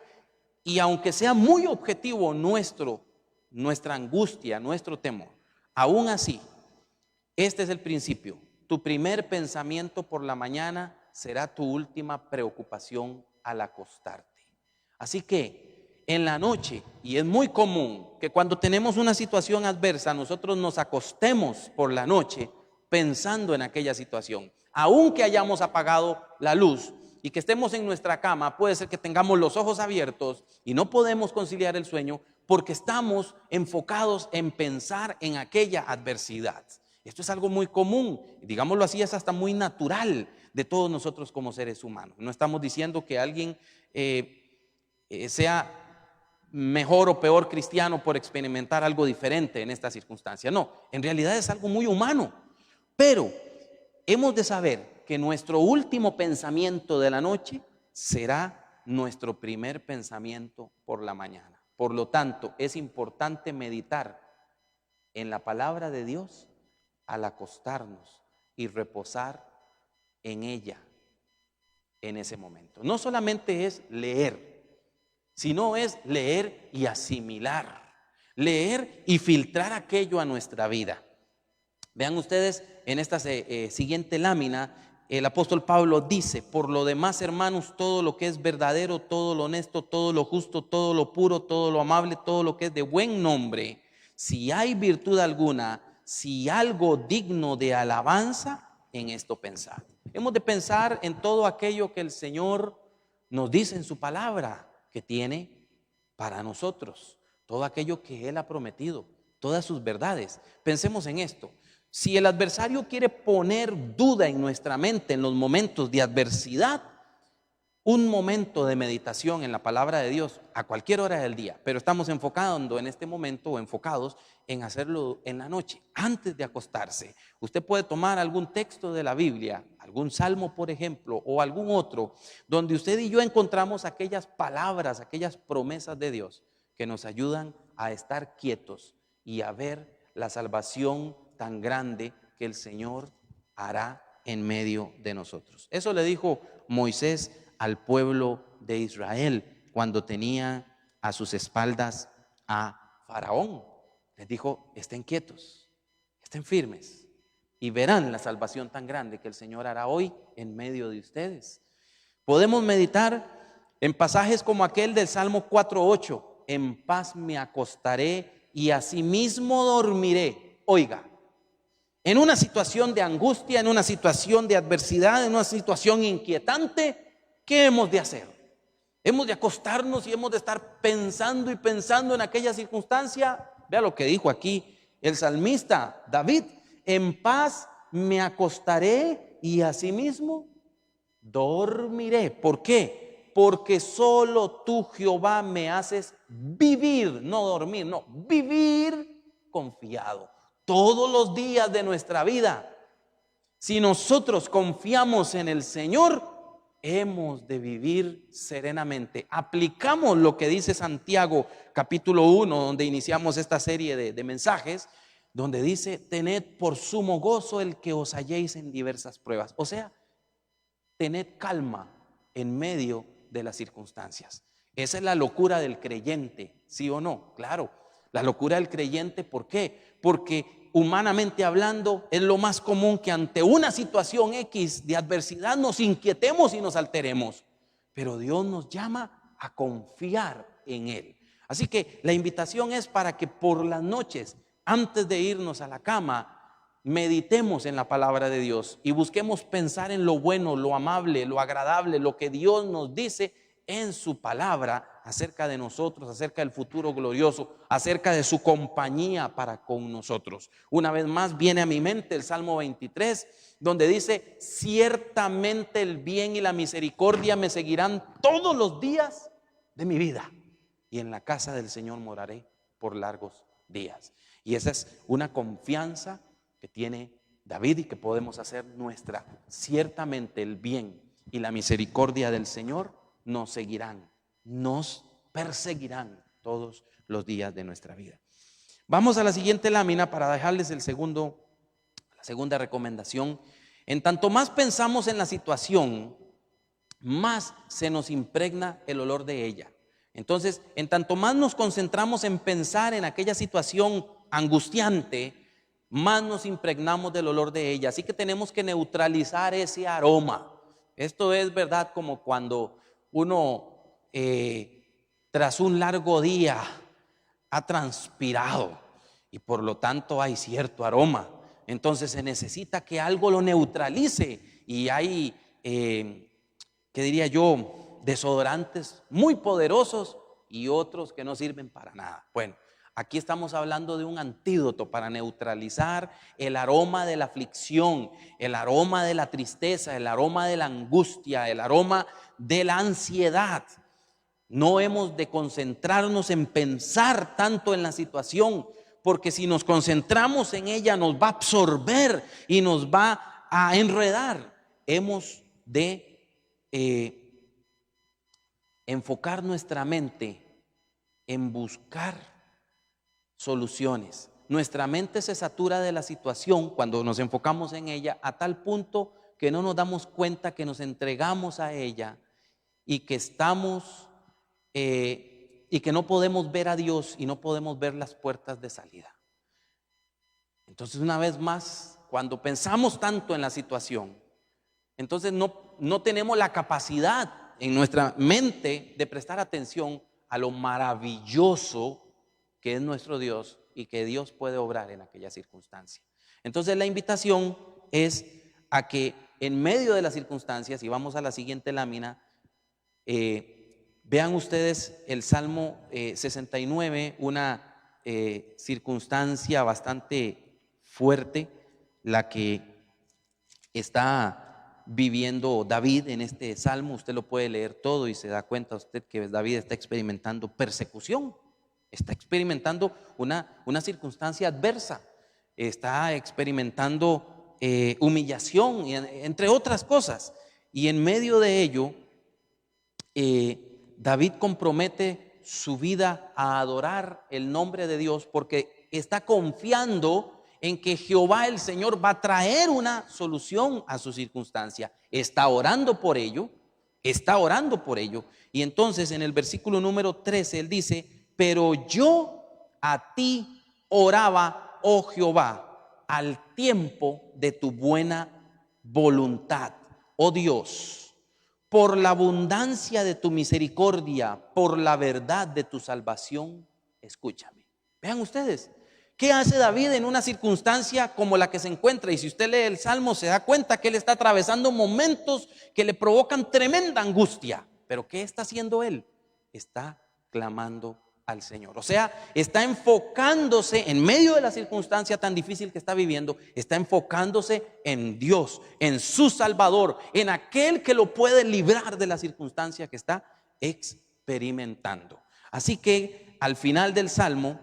Y aunque sea muy objetivo nuestra angustia, nuestro temor, aún así, este es el principio. Tu primer pensamiento por la mañana será tu última preocupación al acostarte. Así que en la noche, y es muy común que cuando tenemos una situación adversa, nosotros nos acostemos por la noche pensando en aquella situación. Aunque hayamos apagado la luz y que estemos en nuestra cama, puede ser que tengamos los ojos abiertos y no podemos conciliar el sueño porque estamos enfocados en pensar en aquella adversidad. Esto es algo muy común, digámoslo así, es hasta muy natural de todos nosotros como seres humanos. No estamos diciendo que alguien sea mejor o peor cristiano por experimentar algo diferente en esta circunstancia. No, en realidad es algo muy humano. Pero hemos de saber que nuestro último pensamiento de la noche será nuestro primer pensamiento por la mañana. Por lo tanto, es importante meditar en la palabra de Dios al acostarnos y reposar en ella en ese momento. No solamente es leer, sino es leer y asimilar, leer y filtrar aquello a nuestra vida. Vean ustedes en esta siguiente lámina, el apóstol Pablo dice: por lo demás, hermanos, todo lo que es verdadero, todo lo honesto, todo lo justo, todo lo puro, todo lo amable, todo lo que es de buen nombre, si hay virtud alguna, si algo digno de alabanza, en esto pensad. Hemos de pensar en todo aquello que el Señor nos dice en su palabra que tiene para nosotros, todo aquello que Él ha prometido, todas sus verdades. Pensemos en esto. Si el adversario quiere poner duda en nuestra mente en los momentos de adversidad, un momento de meditación en la palabra de Dios a cualquier hora del día, pero estamos enfocando en este momento o enfocados en hacerlo en la noche, antes de acostarse. Usted puede tomar algún texto de la Biblia, algún salmo, por ejemplo, o algún otro, donde usted y yo encontramos aquellas palabras, aquellas promesas de Dios que nos ayudan a estar quietos y a ver la salvación tan grande que el Señor hará en medio de nosotros. Eso le dijo Moisés al pueblo de Israel cuando tenía a sus espaldas a Faraón. Les dijo: estén quietos, estén firmes y verán la salvación tan grande que el Señor hará hoy en medio de ustedes. Podemos meditar en pasajes como aquel del Salmo 4:8: en paz me acostaré y asimismo dormiré. Oiga, en una situación de angustia, en una situación de adversidad, en una situación inquietante, ¿qué hemos de hacer? Hemos de acostarnos y hemos de estar pensando y pensando en aquella circunstancia. Vea lo que dijo aquí el salmista David: en paz me acostaré y asimismo dormiré. ¿Por qué? Porque solo tú, Jehová, me haces vivir, no dormir, no, vivir confiado todos los días de nuestra vida. Si nosotros confiamos en el Señor, hemos de vivir serenamente. Aplicamos lo que dice Santiago capítulo 1, donde iniciamos esta serie de mensajes, donde dice: tened por sumo gozo el que os halléis en diversas pruebas. O sea, tened calma en medio de las circunstancias. Esa es la locura del creyente, ¿sí o no? Claro, la locura del creyente, ¿por qué? Porque humanamente hablando es lo más común que ante una situación X de adversidad nos inquietemos y nos alteremos. Pero Dios nos llama a confiar en Él. Así que la invitación es para que por las noches, antes de irnos a la cama, meditemos en la palabra de Dios y busquemos pensar en lo bueno, lo amable, lo agradable, lo que Dios nos dice en su palabra acerca de nosotros, acerca del futuro glorioso, acerca de su compañía para con nosotros. Una vez más viene a mi mente el Salmo 23, donde dice: ciertamente el bien y la misericordia me seguirán todos los días de mi vida, y en la casa del Señor moraré por largos días. Y esa es una confianza que tiene David y que podemos hacer nuestra. Ciertamente el bien y la misericordia del Señor nos seguirán, nos perseguirán todos los días de nuestra vida. Vamos a la siguiente lámina para dejarles la segunda recomendación. En tanto más pensamos en la situación, más se nos impregna el olor de ella. Entonces, en tanto más nos concentramos en pensar en aquella situación angustiante, más nos impregnamos del olor de ella. Así que tenemos que neutralizar ese aroma. Esto es verdad como cuando uno tras un largo día ha transpirado y por lo tanto hay cierto aroma. Entonces se necesita que algo lo neutralice, y hay, ¿qué diría yo?, desodorantes muy poderosos y otros que no sirven para nada. Bueno, aquí estamos hablando de un antídoto para neutralizar el aroma de la aflicción, el aroma de la tristeza, el aroma de la angustia, el aroma de la ansiedad. No hemos de concentrarnos en pensar tanto en la situación, porque si nos concentramos en ella nos va a absorber y nos va a enredar. Hemos de enfocar nuestra mente en buscar soluciones. Nuestra mente se satura de la situación cuando nos enfocamos en ella, a tal punto que no nos damos cuenta que nos entregamos a ella y que estamos y que no podemos ver a Dios y no podemos ver las puertas de salida. Entonces, una vez más, cuando pensamos tanto en la situación, entonces no tenemos la capacidad en nuestra mente de prestar atención a lo maravilloso que es nuestro Dios y que Dios puede obrar en aquella circunstancia. Entonces la invitación es a que en medio de las circunstancias, y vamos a la siguiente lámina, vean ustedes el Salmo 69, una circunstancia bastante fuerte, la que está viviendo David en este salmo. Usted lo puede leer todo y se da cuenta usted que David está experimentando persecución, está experimentando una circunstancia adversa, está experimentando humillación, entre otras cosas. Y en medio de ello, David compromete su vida a adorar el nombre de Dios porque está confiando en que Jehová el Señor va a traer una solución a su circunstancia. Está orando por ello, está orando por ello. Y entonces en el versículo número 13 él dice: pero yo a ti oraba, oh Jehová, al tiempo de tu buena voluntad, oh Dios. Por la abundancia de tu misericordia, por la verdad de tu salvación, escúchame. Vean ustedes, ¿qué hace David en una circunstancia como la que se encuentra? Y si usted lee el Salmo se da cuenta que él está atravesando momentos que le provocan tremenda angustia. Pero ¿qué está haciendo él? Está clamando al Señor. O sea, está enfocándose en medio de la circunstancia tan difícil que está viviendo, está enfocándose en Dios, en su Salvador, en aquel que lo puede librar de la circunstancia que está experimentando. Así que al final del Salmo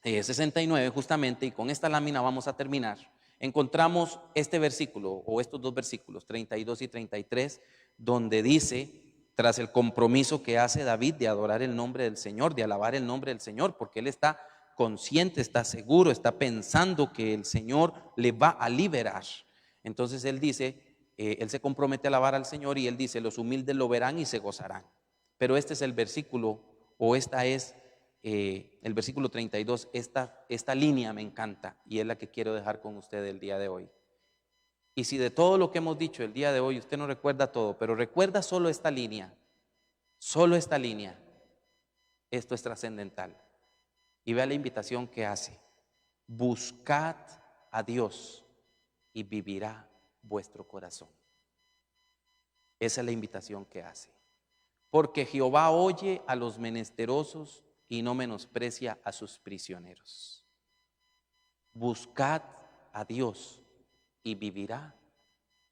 69 justamente, y con esta lámina vamos a terminar, encontramos este versículo o estos dos versículos 32 y 33, donde dice, tras el compromiso que hace David de adorar el nombre del Señor, de alabar el nombre del Señor, porque él está consciente, está seguro, está pensando que el Señor le va a liberar. Entonces él dice, él se compromete a alabar al Señor y él dice: los humildes lo verán y se gozarán. Pero este es el versículo, o esta es el versículo 32, esta línea me encanta y es la que quiero dejar con usted el día de hoy. Y si de todo lo que hemos dicho el día de hoy usted no recuerda todo, pero recuerda solo esta línea, esto es trascendental. Y vea la invitación que hace: buscad a Dios y vivirá vuestro corazón. Esa es la invitación que hace. Porque Jehová oye a los menesterosos y no menosprecia a sus prisioneros. Buscad a Dios y vivirá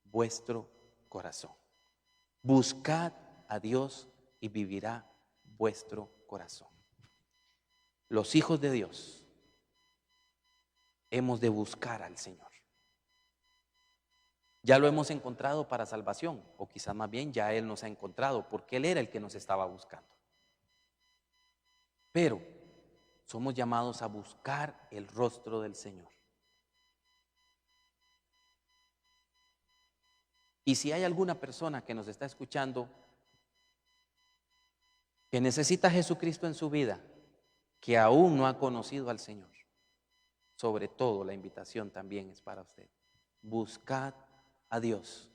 vuestro corazón. Buscad a Dios y vivirá vuestro corazón. Los hijos de Dios hemos de buscar al Señor. Ya lo hemos encontrado para salvación, o quizás más bien ya Él nos ha encontrado, porque Él era el que nos estaba buscando. Pero somos llamados a buscar el rostro del Señor. Y si hay alguna persona que nos está escuchando que necesita a Jesucristo en su vida, que aún no ha conocido al Señor, sobre todo la invitación también es para usted. Buscad a Dios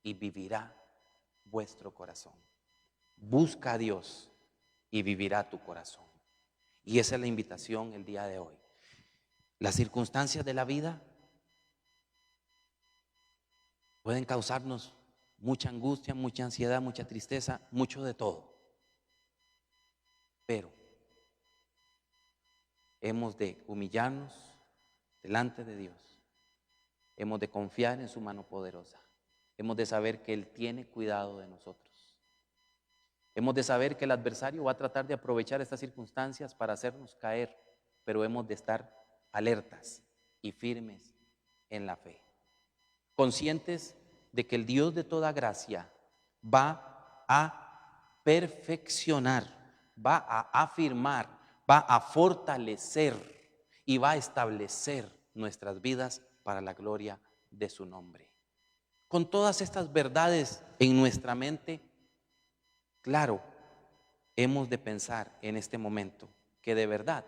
y vivirá vuestro corazón. Busca a Dios y vivirá tu corazón. Y esa es la invitación el día de hoy. Las circunstancias de la vida pueden causarnos mucha angustia, mucha ansiedad, mucha tristeza, mucho de todo. Pero hemos de humillarnos delante de Dios. Hemos de confiar en su mano poderosa. Hemos de saber que Él tiene cuidado de nosotros. Hemos de saber que el adversario va a tratar de aprovechar estas circunstancias para hacernos caer, pero hemos de estar alertas y firmes en la fe, conscientes de que el Dios de toda gracia va a perfeccionar, va a afirmar, va a fortalecer y va a establecer nuestras vidas para la gloria de su nombre. Con todas estas verdades en nuestra mente, claro, hemos de pensar en este momento que de verdad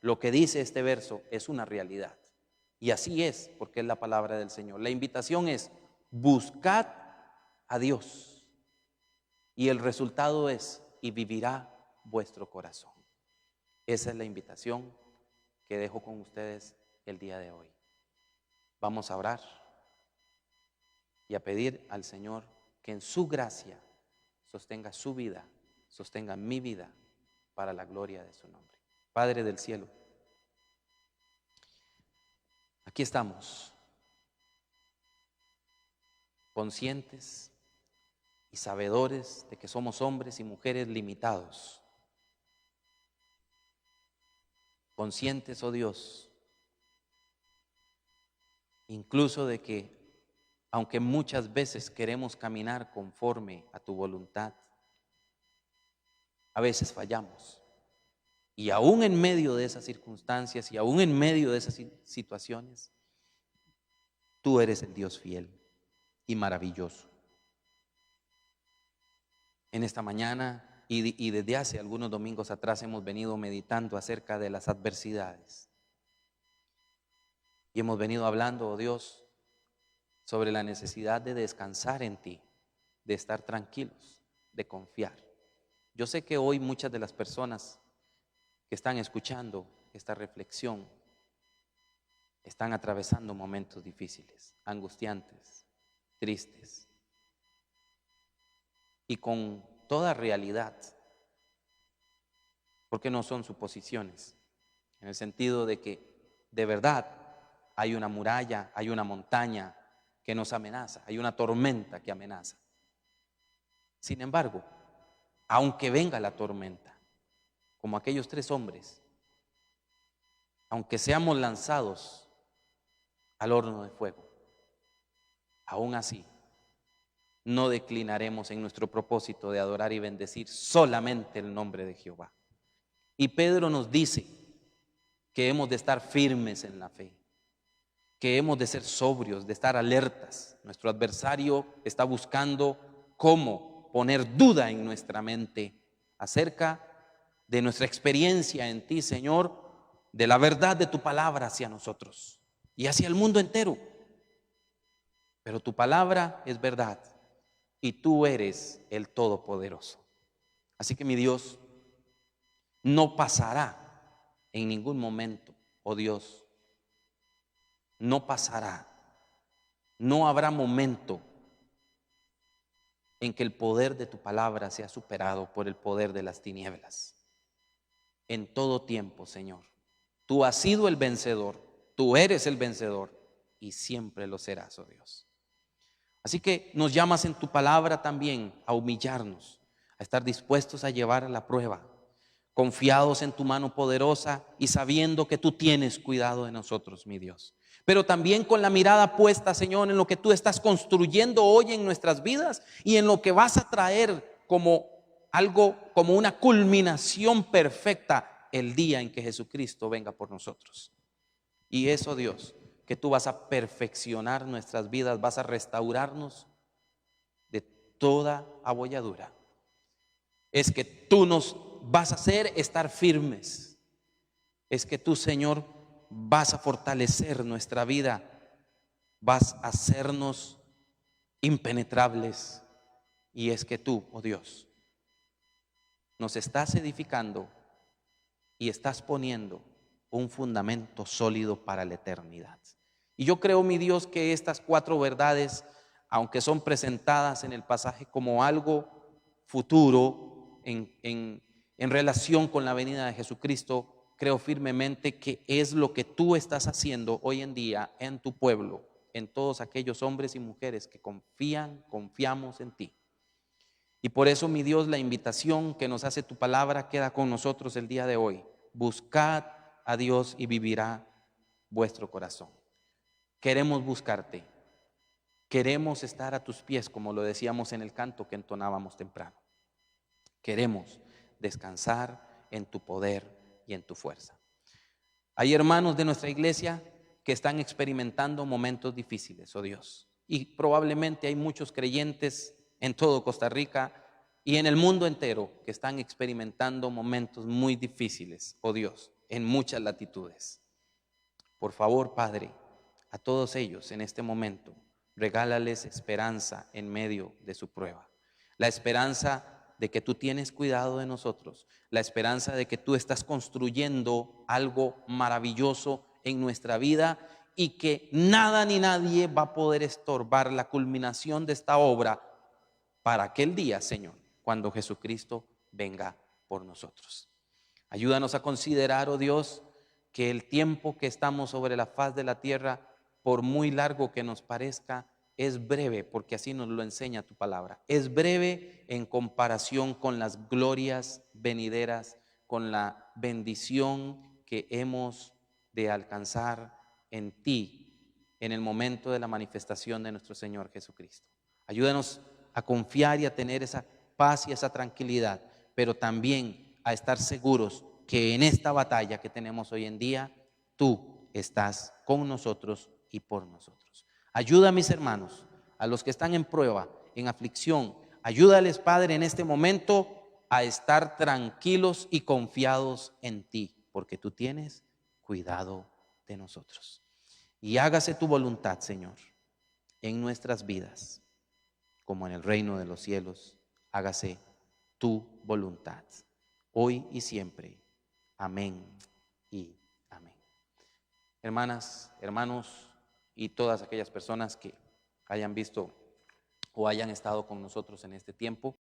lo que dice este verso es una realidad. Y así es, porque es la palabra del Señor. La invitación es: buscad a Dios. Y el resultado es: y vivirá vuestro corazón. Esa es la invitación que dejo con ustedes el día de hoy. Vamos a orar y a pedir al Señor que en su gracia sostenga su vida, sostenga mi vida para la gloria de su nombre. Padre del cielo, aquí estamos, conscientes y sabedores de que somos hombres y mujeres limitados. Conscientes, oh Dios, incluso de que aunque muchas veces queremos caminar conforme a tu voluntad, a veces fallamos. Y aún en medio de esas circunstancias y aún en medio de esas situaciones, tú eres el Dios fiel y maravilloso. En esta mañana y desde hace algunos domingos atrás hemos venido meditando acerca de las adversidades. Y hemos venido hablando, oh Dios, sobre la necesidad de descansar en ti, de estar tranquilos, de confiar. Yo sé que hoy muchas de las personas que están escuchando esta reflexión están atravesando momentos difíciles, angustiantes, tristes, y con toda realidad, porque no son suposiciones, en el sentido de que de verdad hay una muralla, hay una montaña que nos amenaza, hay una tormenta que amenaza. Sin embargo, aunque venga la tormenta, como aquellos 3 hombres, aunque seamos lanzados al horno de fuego, aún así no declinaremos en nuestro propósito de adorar y bendecir solamente el nombre de Jehová. Y Pedro nos dice que hemos de estar firmes en la fe, que hemos de ser sobrios, de estar alertas. Nuestro adversario está buscando cómo poner duda en nuestra mente acerca de nuestra experiencia en ti, Señor, de la verdad de tu palabra hacia nosotros y hacia el mundo entero. Pero tu palabra es verdad y tú eres el Todopoderoso. Así que mi Dios, no pasará en ningún momento, oh Dios, no pasará. No habrá momento en que el poder de tu palabra sea superado por el poder de las tinieblas. En todo tiempo, Señor, tú has sido el vencedor, tú eres el vencedor y siempre lo serás, oh Dios. Así que nos llamas en tu palabra también a humillarnos, a estar dispuestos a llevar a la prueba, confiados en tu mano poderosa y sabiendo que tú tienes cuidado de nosotros, mi Dios. Pero también con la mirada puesta, Señor, en lo que tú estás construyendo hoy en nuestras vidas y en lo que vas a traer como algo, como una culminación perfecta el día en que Jesucristo venga por nosotros. Y eso, Dios, que tú vas a perfeccionar nuestras vidas, vas a restaurarnos de toda abolladura. Es que tú nos vas a hacer estar firmes. Es que tú, Señor, vas a fortalecer nuestra vida, vas a hacernos impenetrables. Y es que tú, oh Dios, nos estás edificando y estás poniendo un fundamento sólido para la eternidad. Y yo creo, mi Dios, que estas 4 verdades, aunque son presentadas en el pasaje como algo futuro en relación con la venida de Jesucristo, creo firmemente que es lo que tú estás haciendo hoy en día en tu pueblo, en todos aquellos hombres y mujeres que confiamos en ti. Y por eso, mi Dios, la invitación que nos hace tu palabra queda con nosotros el día de hoy. Buscad a Dios y vivirá vuestro corazón. Queremos buscarte, queremos estar a tus pies, como lo decíamos en el canto que entonábamos temprano. Queremos descansar en tu poder y en tu fuerza. Hay hermanos de nuestra iglesia que están experimentando momentos difíciles, oh Dios, y probablemente hay muchos creyentes en todo Costa Rica y en el mundo entero que están experimentando momentos muy difíciles, oh Dios, en muchas latitudes. Por favor, Padre, a todos ellos en este momento, regálales esperanza en medio de su prueba. La esperanza de que tú tienes cuidado de nosotros, la esperanza de que tú estás construyendo algo maravilloso en nuestra vida y que nada ni nadie va a poder estorbar la culminación de esta obra para aquel día, Señor, cuando Jesucristo venga por nosotros. Ayúdanos a considerar, oh Dios, que el tiempo que estamos sobre la faz de la tierra, por muy largo que nos parezca, es breve, porque así nos lo enseña tu palabra. Es breve en comparación con las glorias venideras, con la bendición que hemos de alcanzar en ti, en el momento de la manifestación de nuestro Señor Jesucristo. Ayúdanos a confiar y a tener esa paz y esa tranquilidad, pero también a estar seguros que en esta batalla que tenemos hoy en día, tú estás con nosotros y por nosotros. Ayuda a mis hermanos, a los que están en prueba, en aflicción. Ayúdales, Padre, en este momento a estar tranquilos y confiados en ti, porque tú tienes cuidado de nosotros. Y hágase tu voluntad, Señor, en nuestras vidas, como en el reino de los cielos. Hágase tu voluntad, hoy y siempre. Amén y amén. Hermanas, hermanos y todas aquellas personas que hayan visto o hayan estado con nosotros en este tiempo.